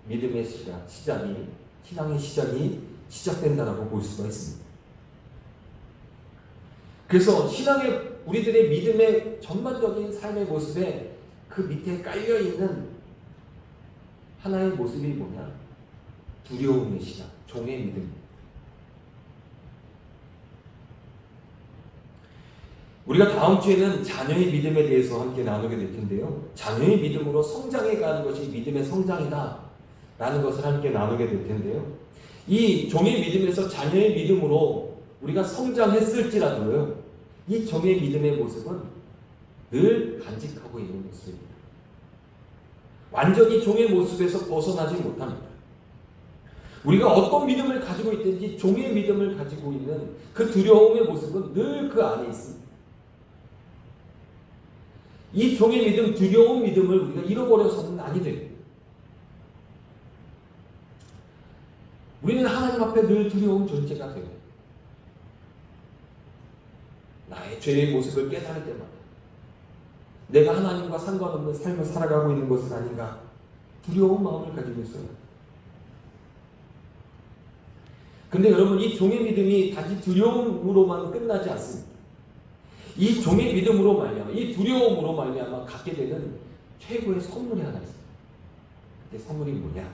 믿음의 신앙의 시작이 시작된다라고 볼 수가 있습니다. 그래서 신앙의 우리들의 믿음의 전반적인 삶의 모습에 그 밑에 깔려있는 하나의 모습이 뭐냐? 두려움의 신앙, 종의 믿음입니다. 우리가 다음 주에는 자녀의 믿음에 대해서 함께 나누게 될 텐데요. 자녀의 믿음으로 성장해 가는 것이 믿음의 성장이다 라는 것을 함께 나누게 될 텐데요. 이 종의 믿음에서 자녀의 믿음으로 우리가 성장했을지라도요, 이 종의 믿음의 모습은 늘 간직하고 있는 모습입니다. 완전히 종의 모습에서 벗어나지 못합니다. 우리가 어떤 믿음을 가지고 있든지 종의 믿음을 가지고 있는 그 두려움의 모습은 늘 그 안에 있습니다. 이 종의 믿음, 두려운 믿음을 우리가 잃어버려서는 아니 됩니다. 우리는 하나님 앞에 늘 두려운 존재가 되고, 나의 죄의 모습을 깨달을 때마다 내가 하나님과 상관없는 삶을 살아가고 있는 것은 아닌가 두려운 마음을 가지고 있어요. 근데 여러분, 이 종의 믿음이 단지 두려움으로만 끝나지 않습니다. 이 종의 믿음으로 말미암아, 이 두려움으로 말미암아 갖게 되는 최고의 선물이 하나 있습니다. 그 선물이 뭐냐?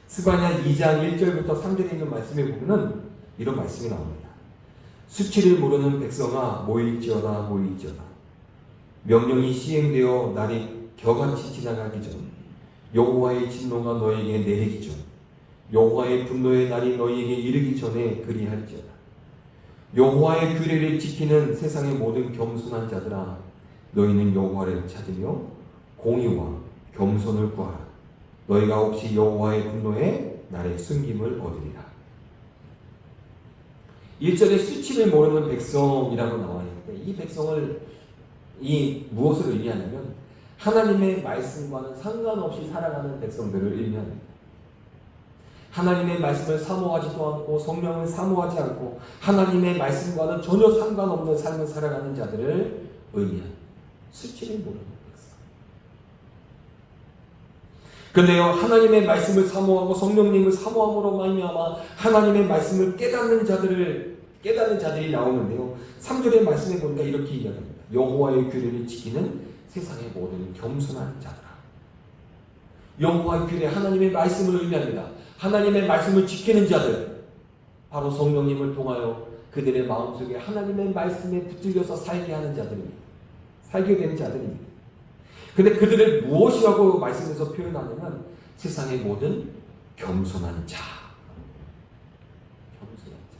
스바냐 2장 1절부터 3절에 있는 말씀에 보면 이런 말씀이 나옵니다. 수치를 모르는 백성아, 모일지어다 모일지어다. 명령이 시행되어 날이 겨같이 지나가기 전, 여호와의 진노가 너에게 내리기 전, 여호와의 분노의 날이 너희에게 이르기 전에 그리할지어다. 여호와의 규례를 지키는 세상의 모든 겸손한 자들아, 너희는 여호와를 찾으며 공의와 겸손을 구하라. 너희가 혹시 여호와의 분노의 날에 숨김을 얻으리라. 1절에 수치를 모르는 백성이라고 나와 있는데, 이 백성을 무엇을 의미하냐면 하나님의 말씀과는 상관없이 살아가는 백성들을 의미합니다. 하나님의 말씀을 사모하지도 않고 성령을 사모하지 않고 하나님의 말씀과는 전혀 상관없는 삶을 살아가는 자들을 의미합니다. 수치를 모르는 백성. 그런데요, 하나님의 말씀을 사모하고 성령님을 사모함으로 말미암아 하나님의 말씀을 깨닫는 자들이 나오는데요. 3절의 말씀에 보니까 이렇게 이야기합니다. 여호와의 규례를 지키는 세상의 모든 겸손한 자들아. 여호와의 규례, 하나님의 말씀을 의미합니다. 하나님의 말씀을 지키는 자들, 바로 성령님을 통하여 그들의 마음속에 하나님의 말씀에 붙들려서 살게 하는 자들입니다. 살게 되는 자들입니다. 근데 그들을 무엇이라고 말씀에서 표현하냐면 세상의 모든 겸손한 자. 겸손한 자.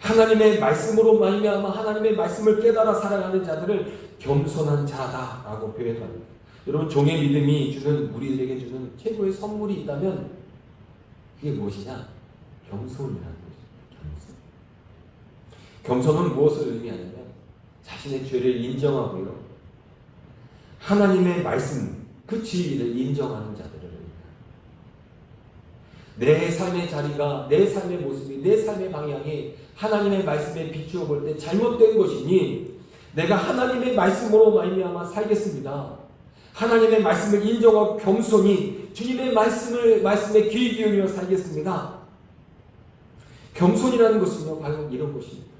하나님의 말씀으로 말미암아 하나님의 말씀을 깨달아 살아가는 자들을 겸손한 자다라고 표현합니다. 여러분, 종의 믿음이 주는, 우리에게 주는 최고의 선물이 있다면 그게 무엇이냐? 겸손이라는 것입니다. 겸손. 겸손은 무엇을 의미하냐면 자신의 죄를 인정하고요, 하나님의 말씀, 그 진리를 인정하는 자들을 의미합니다. 내 삶의 자리가, 내 삶의 모습이, 내 삶의 방향이 하나님의 말씀에 비추어 볼 때 잘못된 것이니 내가 하나님의 말씀으로 말미암아 살겠습니다. 하나님의 말씀을 인정하고 겸손히 주님의 말씀에 귀 기울여 살겠습니다. 겸손이라는 것은요, 바로 이런 것입니다.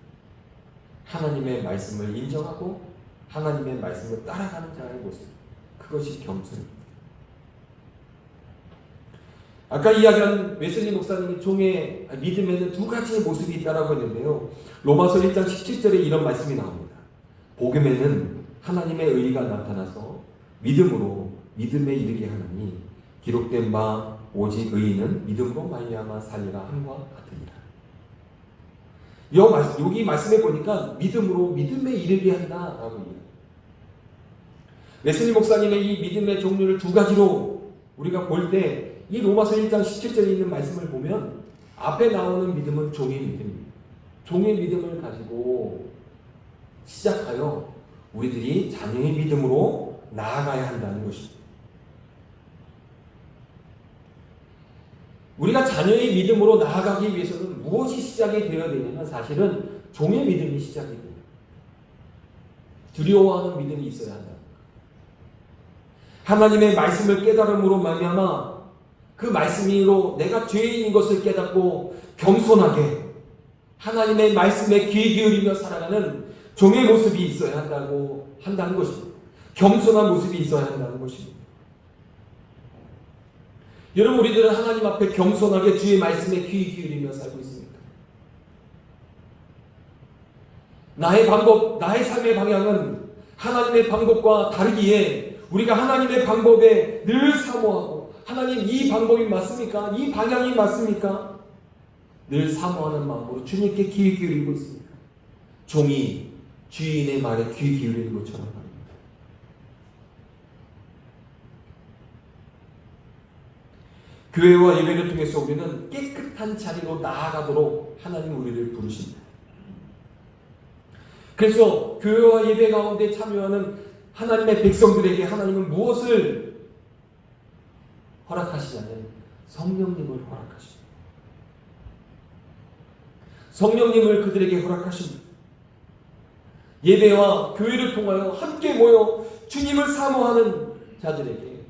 하나님의 말씀을 인정하고 하나님의 말씀을 따라가는 자의 모습, 그것이 겸손입니다. 아까 이야기한 웨슬리 목사님이 종의 믿음에는 두 가지의 모습이 있다라고 했는데요, 로마서 1장 17절에 이런 말씀이 나옵니다. 복음에는 하나님의 의가 나타나서 믿음으로 믿음에 이르게 하나니 기록된 바 오직 의인은 믿음으로 말미암아 살리라 함과 같으니라. 여기 말씀해 보니까 믿음으로 믿음에 이르게 한다라고 얘기해요. 웨슬리 목사님의 이 믿음의 종류를 두 가지로 우리가 볼 때 이 로마서 1장 17절에 있는 말씀을 보면 앞에 나오는 믿음은 종의 믿음입니다. 종의 믿음을 가지고 시작하여 우리들이 자녀의 믿음으로 나아가야 한다는 것입니다. 우리가 자녀의 믿음으로 나아가기 위해서는 무엇이 시작이 되어야 되냐면 사실은 종의 믿음이 시작이 됩니다. 두려워하는 믿음이 있어야 한다. 하나님의 말씀을 깨달음으로 말미암아 그 말씀으로 내가 죄인인 것을 깨닫고 겸손하게 하나님의 말씀에 귀 기울이며 살아가는 종의 모습이 있어야 한다는 것입니다. 겸손한 모습이 있어야 한다는 것입니다. 여러분, 우리들은 하나님 앞에 겸손하게 주의 말씀에 귀 기울이며 살고 있습니까? 나의 방법, 나의 삶의 방향은 하나님의 방법과 다르기에 우리가 하나님의 방법에 늘 사모하고, 하나님 이 방법이 맞습니까? 이 방향이 맞습니까? 늘 사모하는 마음으로 주님께 귀 기울이고 있습니까? 종이 주인의 말에 귀 기울이는 것처럼 말입니다. 교회와 예배를 통해서 우리는 깨끗한 자리로 나아가도록 하나님 우리를 부르십니다. 그래서 교회와 예배 가운데 참여하는 하나님의 백성들에게 하나님은 무엇을 허락하시냐면 성령님을 허락하십니다. 성령님을 그들에게 허락하십니다. 예배와 교회를 통하여 함께 모여 주님을 사모하는 자들에게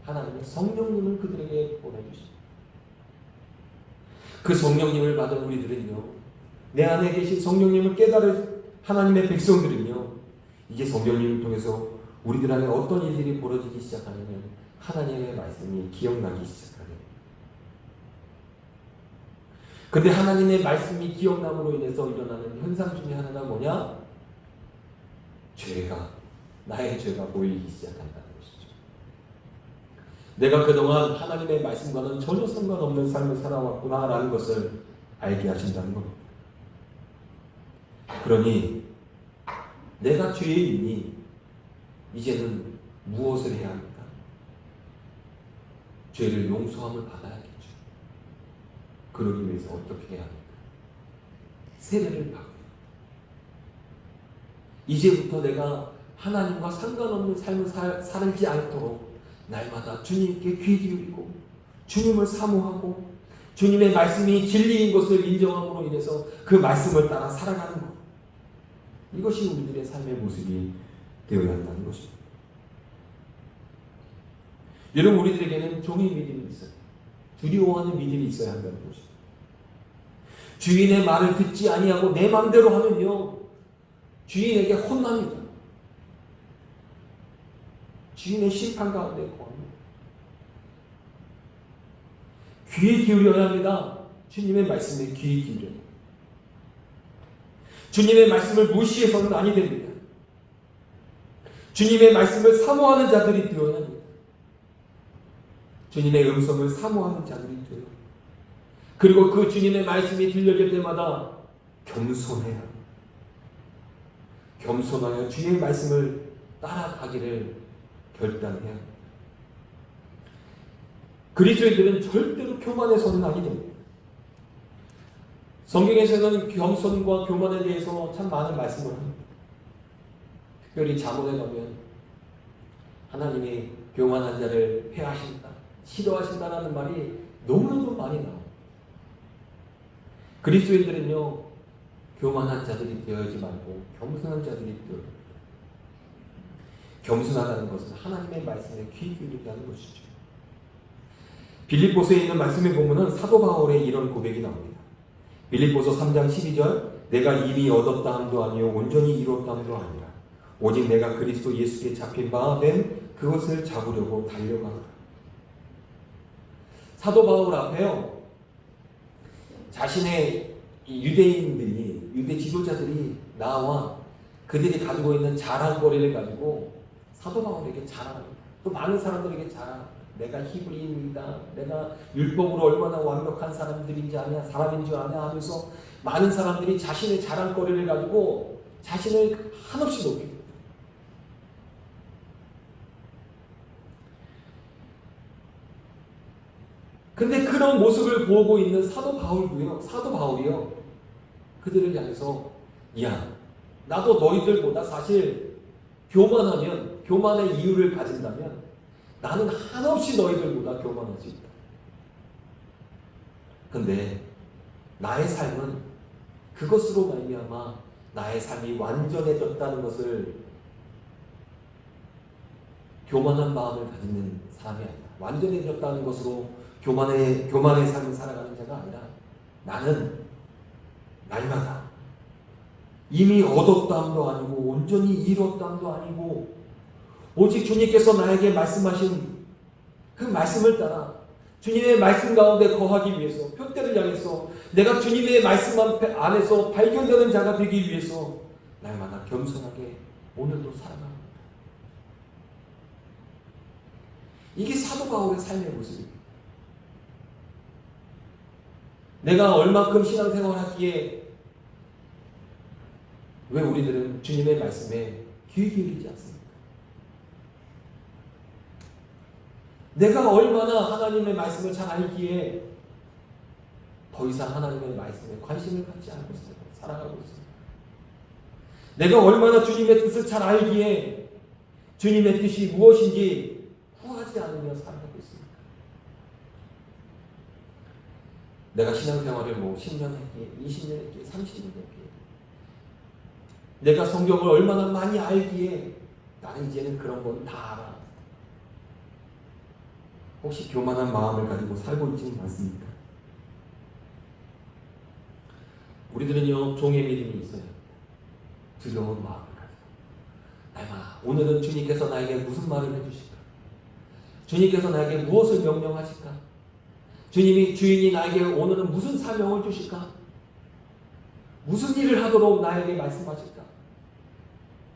하나님의 성령님을 그들에게 보내주십니다. 그 성령님을 받은 우리들은요, 내 안에 계신 성령님을 깨달을 하나님의 백성들은요, 이제 성령님을 통해서 우리들 안에 어떤 일들이 벌어지기 시작하냐면 하나님의 말씀이 기억나기 시작하게 됩니다. 근데 하나님의 말씀이 기억남으로 인해서 일어나는 현상 중에 하나가 뭐냐? 나의 죄가 보이기 시작한다는 것이죠. 내가 그동안 하나님의 말씀과는 전혀 상관없는 삶을 살아왔구나라는 것을 알게 하신다는 겁니다. 그러니 내가 죄인이니 이제는 무엇을 해야 합니까? 죄를 용서함을 받아야겠죠. 그러기 위해서 어떻게 해야 합니까? 세례를 받고, 이제부터 내가 하나님과 상관없는 삶을 살지 않도록 날마다 주님께 귀 기울이고 주님을 사모하고 주님의 말씀이 진리인 것을 인정함으로 인해서 그 말씀을 따라 살아가는 것, 이것이 우리들의 삶의 모습이 되어야 한다는 것입니다. 여러분, 우리들에게는 종의 믿음이 있어요. 두려워하는 믿음이 있어야 한다는 것입니다. 주인의 말을 듣지 아니하고 내 마음대로 하면요, 주인에게 혼납니다. 주인의 심판 가운데 거합니다. 귀에 기울여야 합니다. 주님의 말씀에 귀에 기울여야 합니다. 주님의 말씀을 무시해서는 아니 됩니다. 주님의 말씀을 사모하는 자들이 되어야 합니다. 주님의 음성을 사모하는 자들이 되어야 합니다. 그리고 그 주님의 말씀이 들려질 때마다 겸손해야 합니다. 겸손하여 주님의 말씀을 따라가기를 결단해야 합니다. 그리스도인들은 절대로 교만해서는 아니 됩니다. 성경에서는 겸손과 교만에 대해서 참 많은 말씀을 합니다. 특별히 잠언에 가면 하나님이 교만한 자를 폐하신다, 싫어하신다라는 말이 너무너무 많이 나옵니다. 그리스도인들은요, 교만한 자들이 되어야지 말고 겸손한 자들이 되어야 합니다. 겸손하다는 것은 하나님의 말씀에 귀 기울이게 하는 것이죠. 빌립보서에 있는 말씀에 보면은 사도 바울의 이런 고백이 나옵니다. 빌립보서 3장 12절, 내가 이미 얻었다 함도 아니요 온전히 이뤘다 함도 아니라 오직 내가 그리스도 예수께 잡힌 바 된 그것을 잡으려고 달려가노라. 사도 바울 앞에요, 자신의 유대인들이, 유대 지도자들이 나와 그들이 가지고 있는 자랑거리를 가지고 사도 바울에게 자랑합니다. 또 많은 사람들에게 자랑합니다. 내가 히브리인이다, 내가 율법으로 얼마나 완벽한 사람들인지 아냐, 사람인 줄 아냐 하면서 많은 사람들이 자신의 자랑거리를 가지고 자신을 한없이 높입니다. 근데 그런 모습을 보고 있는 사도 바울이요, 그들을 향해서, 야, 나도 너희들보다 사실 교만하면, 교만의 이유를 가진다면 나는 한없이 너희들보다 교만할 수 있다. 근데 나의 삶은 그것으로 말미암아 나의 삶이 완전해졌다는 것을, 교만한 마음을 가지는 사람이 아니라 완전해졌다는 것으로 교만의 삶을 살아가는 자가 아니라 나는 날마다 이미 얻었다함도 아니고 온전히 이뤘다함도 아니고 오직 주님께서 나에게 말씀하신 그 말씀을 따라 주님의 말씀 가운데 거하기 위해서, 표대를 향해서 내가 주님의 말씀 안에서 발견되는 자가 되기 위해서 날마다 겸손하게 오늘도 살아갑니다. 이게 사도 바울의 삶의 모습입니다. 내가 얼마큼 신앙생활하기에 왜 우리들은 주님의 말씀에 귀 기울이지 않습니까? 내가 얼마나 하나님의 말씀을 잘 알기에 더 이상 하나님의 말씀에 관심을 갖지 않고 살아가고 있습니다. 내가 얼마나 주님의 뜻을 잘 알기에 주님의 뜻이 무엇인지 구하지 않으며 살아가고 있습니다. 내가 신앙생활을 10년 했기에, 20년 했기에, 30년 했기에, 내가 성경을 얼마나 많이 알기에 나는 이제는 그런 건 다 알아. 혹시 교만한 마음을 가지고 살고 있지는 않습니까? 우리들은요, 종의 믿음이 있어요. 두려운 마음을 가지고 날마다 오늘은 주님께서 나에게 무슨 말을 해주실까? 주님께서 나에게 무엇을 명령하실까? 주인이 나에게 오늘은 무슨 사명을 주실까? 무슨 일을 하도록 나에게 말씀하실까?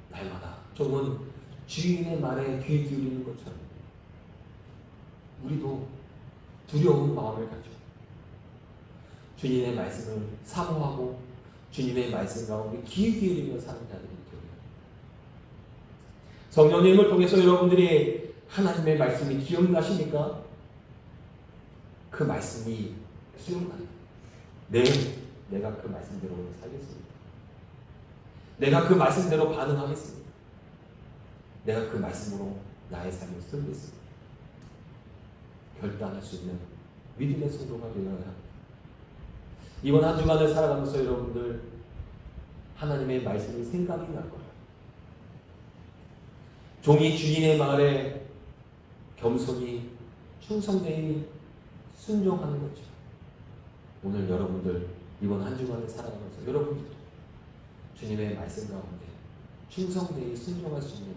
날마다 종은 주인의 말에 귀 기울이는 것처럼 우리도 두려운 마음을 가지고 주님의 말씀을 사모하고 주님의 말씀 가운데 귀 기울이며 사는 자들이 되어요. 성령님을 통해서 여러분들이 하나님의 말씀이 기억나십니까? 그 말씀이 수용합니다. 네, 내가 그 말씀대로 살겠습니다. 내가 그 말씀대로 반응하겠습니다. 내가 그 말씀으로 나의 삶을 살겠습니다. 결단할 수 있는 믿음의 성도가 되어야 합니다. 이번 한 주간을 살아가면서 여러분들 하나님의 말씀이 생각이 날 거예요. 종이 주인의 말에 겸손히 충성되이 순종하는 거죠. 오늘 여러분들 이번 한 주간을 살아가면서 여러분들 주님의 말씀 가운데 충성되이 순종할 수 있는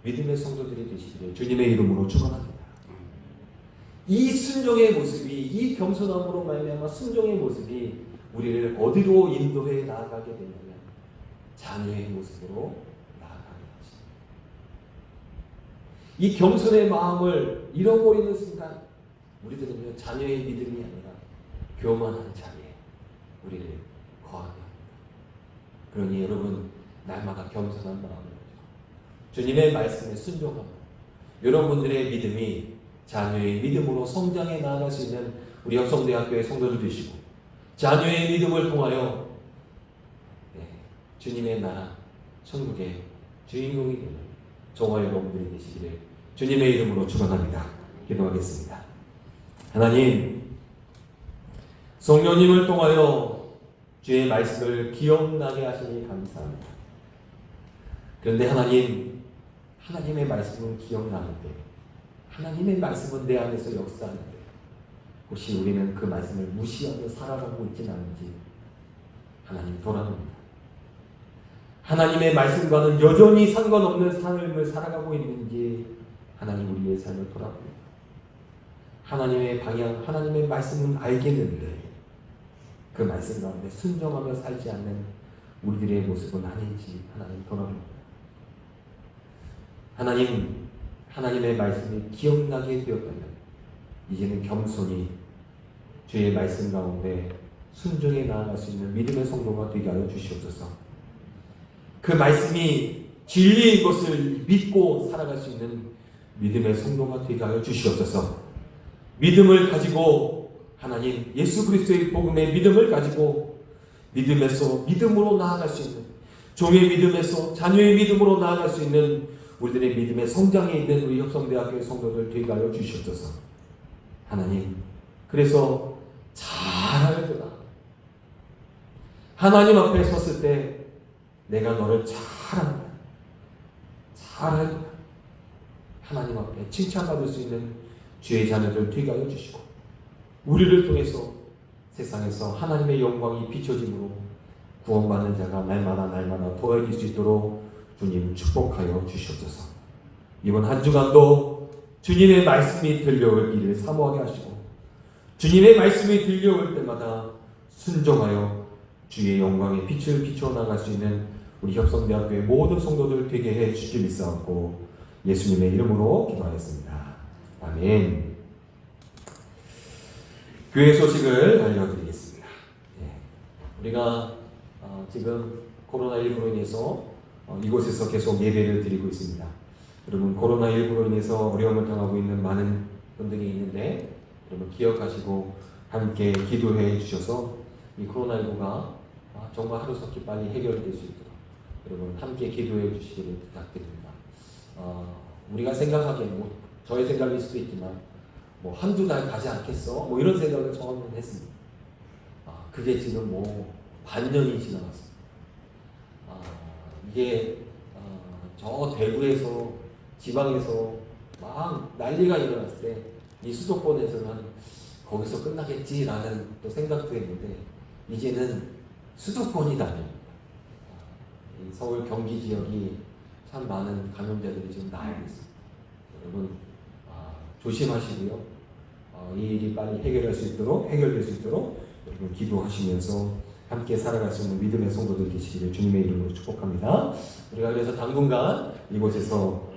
믿음의 성도들이 되시기를 주님의 이름으로 축원합니다. 이 순종의 모습이, 이 겸손함으로 말미암아 순종의 모습이 우리를 어디로 인도해 나아가게 되냐면 자녀의 모습으로 나아가게 하십니다. 이 겸손의 마음을 잃어버리는 순간 우리들은요, 자녀의 믿음이 아니라 교만한 자리에 우리를 거하게 합니다. 그러니 여러분, 날마다 겸손한 마음으로 주님의 말씀에 순종하고 여러분들의 믿음이 자녀의 믿음으로 성장해 나아갈 수 있는 우리 협성대학교의 성도들 되시고, 자녀의 믿음을 통하여 주님의 나라 천국의 주인공이 되는 저와 여러분들이 되시기를 주님의 이름으로 축원합니다. 기도하겠습니다. 하나님, 성령님을 통하여 주의 말씀을 기억나게 하시니 감사합니다. 그런데 하나님의 말씀은 기억나는데, 하나님의 말씀은 내 안에서 역사하는데, 혹시 우리는 그 말씀을 무시하며 살아가고 있지는 않은지 하나님 돌아봅니다. 하나님의 말씀과는 여전히 상관없는 삶을 살아가고 있는지 하나님 우리의 삶을 돌아봅니다. 하나님의 방향, 하나님의 말씀은 알겠는데 그 말씀 가운데 순종하며 살지 않는 우리들의 모습은 아닌지 하나님 돌아봅니다. 하나님의 말씀이 기억나게 되었다면 이제는 겸손히 주의 말씀 가운데 순종해 나아갈 수 있는 믿음의 성도가 되게 하여 주시옵소서. 그 말씀이 진리인 것을 믿고 살아갈 수 있는 믿음의 성도가 되게 하여 주시옵소서. 믿음을 가지고 하나님 예수 그리스도의 복음의 믿음을 가지고 믿음에서 믿음으로 나아갈 수 있는, 종의 믿음에서 자녀의 믿음으로 나아갈 수 있는 우리들의 믿음의 성장에 있는 우리 협성대학교의 성도들 되게 하여 주시옵소서. 하나님, 그래서 잘 알거나 하나님 앞에 섰을 때 내가 너를 잘 안다, 잘 알거나 하나님 앞에 칭찬받을 수 있는 주의 자녀들 되게 하여 주시고, 우리를 통해서 세상에서 하나님의 영광이 비춰짐으로 구원받는 자가 날마다 더해질 수 있도록 주님 축복하여 주시옵소서. 이번 한 주간도 주님의 말씀이 들려올 일을 사모하게 하시고, 주님의 말씀이 들려올 때마다 순종하여 주의 영광의 빛을 비춰나갈 수 있는 우리 협성대학교의 모든 성도들 되게 해 주시길 믿사옵고 예수님의 이름으로 기도하였습니다. 아멘. 교회 소식을 알려드리겠습니다. 우리가 지금 코로나19로 인해서 이곳에서 계속 예배를 드리고 있습니다. 여러분, 코로나19로 인해서 어려움을 당하고 있는 많은 분들이 있는데 여러분 기억하시고 함께 기도해 주셔서 이 코로나19가 정말 하루속히 빨리 해결될 수 있도록 여러분 함께 기도해 주시기를 부탁드립니다. 우리가 생각하기에는 저의 생각일 수도 있지만 한두 달 가지 않겠어? 이런 생각을 처음에 했습니다. 그게 지금 반년이 지나갔습니다. 이게 저 대구에서 지방에서 막 난리가 일어났을 때 이 수도권에서는 거기서 끝나겠지라는 또 생각도 했는데 이제는 수도권이 다릅니다. 서울 경기 지역이 참 많은 감염자들이 지금 나오고 있습니다. 여러분 조심하시고요. 이 일이 빨리 해결될 수 있도록 여러분 기도하시면서 함께 살아갈 수 있는 믿음의 성도들 계시기를 주님의 이름으로 축복합니다. 우리가 그래서 당분간 이곳에서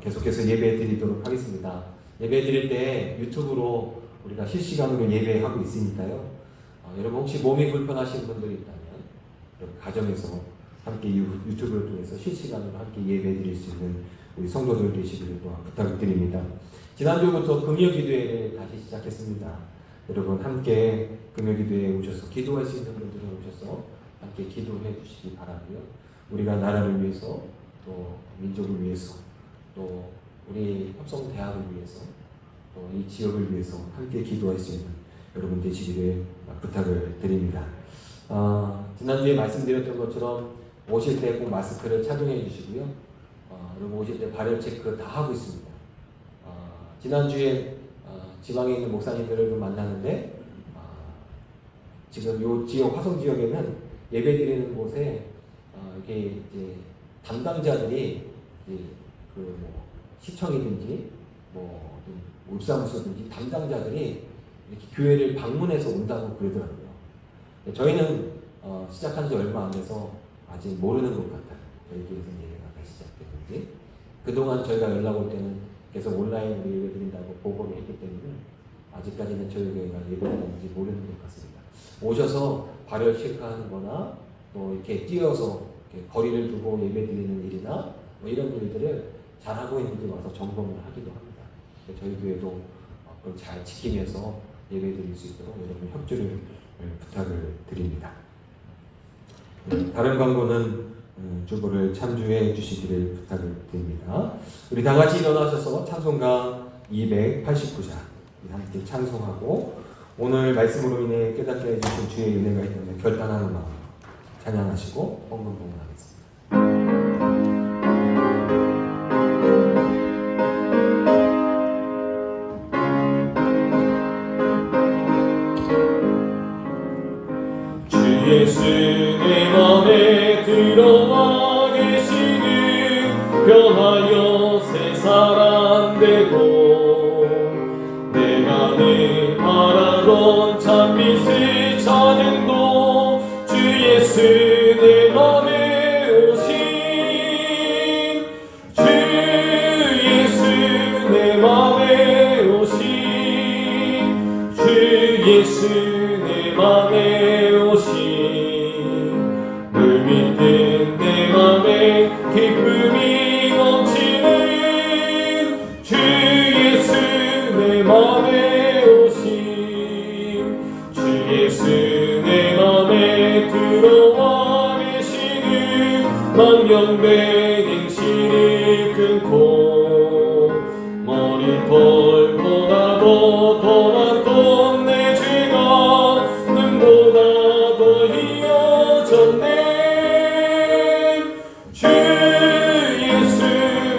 계속해서 예배 드리도록 하겠습니다. 예배 드릴 때 유튜브로 우리가 실시간으로 예배하고 있으니까요. 여러분 혹시 몸이 불편하신 분들이 있다면 여러분 가정에서 함께 유튜브를 통해서 실시간으로 함께 예배 드릴 수 있는 우리 성도들 되시기를 부탁드립니다. 지난주부터 금요기도회를 다시 시작했습니다. 여러분 함께 금요기도회에 오셔서 기도할 수 있는 분들은 오셔서 함께 기도해 주시기 바라고요. 우리가 나라를 위해서 또 민족을 위해서 또 우리 협성대학을 위해서 또 이 지역을 위해서 함께 기도할 수 있는 여러분 되시기를 부탁을 드립니다. 지난주에 말씀드렸던 것처럼 오실 때 꼭 마스크를 착용해 주시고요. 여러분 오실 때 발열 체크 다 하고 있습니다. 지난주에 지방에 있는 목사님들을 좀 만났는데 지금 이 지역 화성 지역에는 예배 드리는 곳에 이렇게 이제 담당자들이 뭐 시청이든지 뭐 읍사무소든지 담당자들이 이렇게 교회를 방문해서 온다고 그러더라고요. 저희는 시작한 지 얼마 안 돼서 아직 모르는 것 같아요. 저희 교회에서 예배가 시작됐는지. 그동안 저희가 연락 올 때는 계속 온라인으로 예배 드린다고 보고를 했기 때문에 아직까지는 저희 교회가 예배가 되는지 모르는 것 같습니다. 오셔서 발열 체크하는 거나 또 이렇게 뛰어서 이렇게 거리를 두고 예배 드리는 일이나 뭐 이런 일들을 잘하고 있는지 와서 점검을 하기도 합니다. 저희 교회도 그걸 잘 지키면서 예배 드릴 수 있도록 여러분 협조를 부탁을 드립니다. 다른 광고는 주보를 참조해 주시기를 부탁을 드립니다. 우리 다 같이 일어나셔서 찬송가 289자 함께 찬송하고 오늘 말씀으로 인해 깨닫게 해주신 주의 은혜가 있다면 결단하는 마음 찬양하시고 헌금 봉헌하겠습니다. 주 예수 내 맘에 들어와 계시는 변하여 새 사람 되고 내가 늘 바라던 참빛을 찾은도 주 예수 내 맘에 오신 주 예수 내 맘에 오신 주 예수 내 맘에 물 믿는 내 맘에 기쁨이 넘치는 주 예수 내 맘에 오신 주 예수 내 맘에 들어와 계시는 망령된 행실을 끊고 머리털보다도 더 많던 내 죄가 눈보다 더 희어졌네 주 예수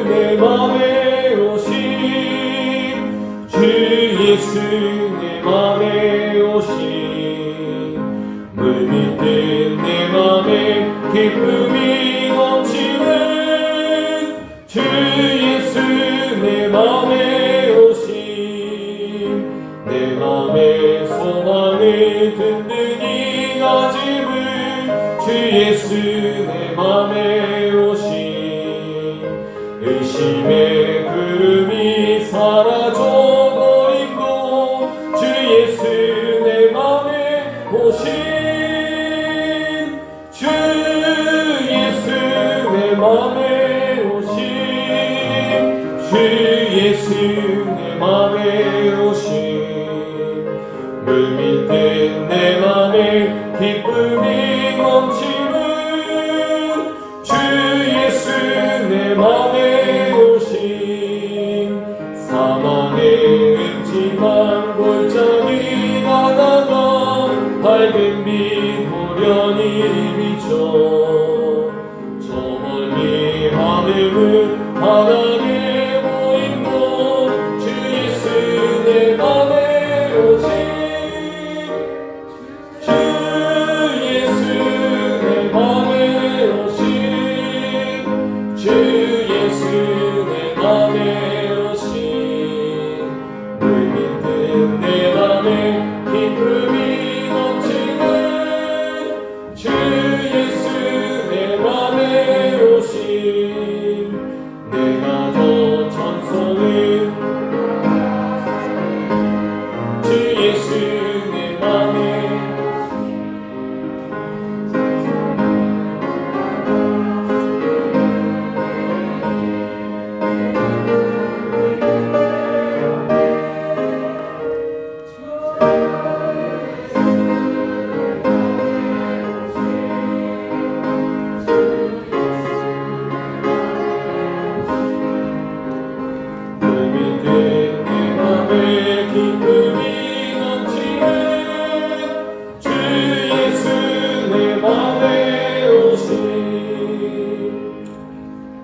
내 맘에 오신 주 예수 내 맘에 오신 물 믿는 내 맘에 기쁨이 넘치는 주 예수 내 맘에 오신 내 맘의 소망을 든든히 가짐을 주 예수 내 맘에 오신 의심의 구름이 사라져버림도 주 예수 내 맘에 오신 주 예수 내 맘에 오신 주 예수 내 맘에 오신 물 믿는 내 맘에 기쁨이 넘치는 주 예수 내 맘에 오신 사망의 음침한 골짜기 가다가 밝은 빛 호련히 비춰 저 멀리 하늘은 바닥에 보인도 주 예수 내 맘에 오신 주 예수 내 맘에 오신 주 예수 내 맘에 오신 물 믿는 내 맘에 기쁨이 넘치는 주 예수 내 맘에 오신 내가 더 찬송을 주 예수 내 맘에 물 믿는 내 맘에 기쁨이 넘치는 주 예수 내 맘에 오신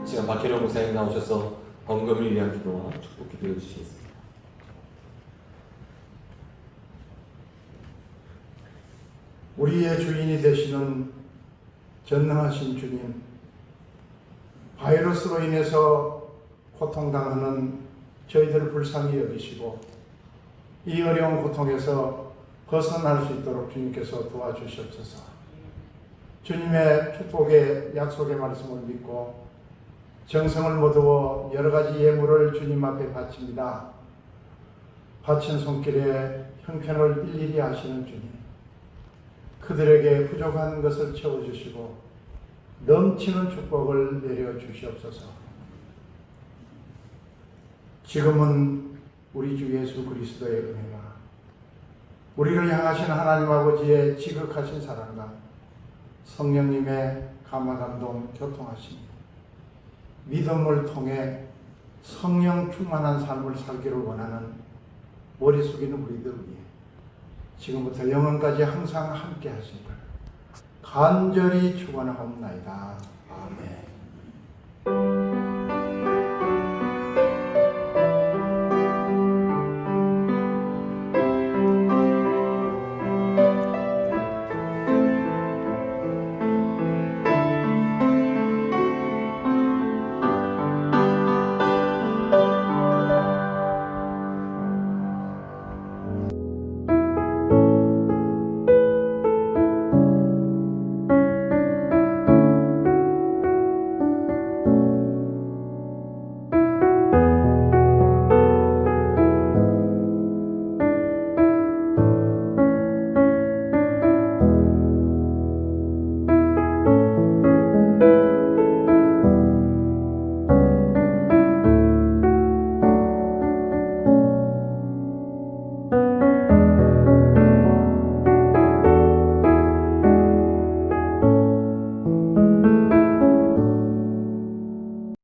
지금 박혜령 목사님 나오셔서 헌금을 위한 기도와 축복 기도해 주시겠습니다. 우리의 주인이 되시는 전능하신 주님, 바이러스로 인해서 고통당하는 저희들을 불쌍히 여기시고 이 어려운 고통에서 벗어날 수 있도록 주님께서 도와주시옵소서. 주님의 축복의 약속의 말씀을 믿고 정성을 모두어 여러 가지 예물을 주님 앞에 바칩니다. 바친 손길에 형편을 일일이 하시는 주님, 그들에게 부족한 것을 채워주시고 넘치는 축복을 내려주시옵소서. 지금은 우리 주 예수 그리스도의 은혜와 우리를 향하신 하나님 아버지의 지극하신 사랑과 성령님의 감화감동 교통하심이 믿음을 통해 성령 충만한 삶을 살기를 원하는 머리 숙이는 우리들 위해 지금부터 영원까지 항상 함께 하시기를 간절히 축원하옵나이다. 아멘.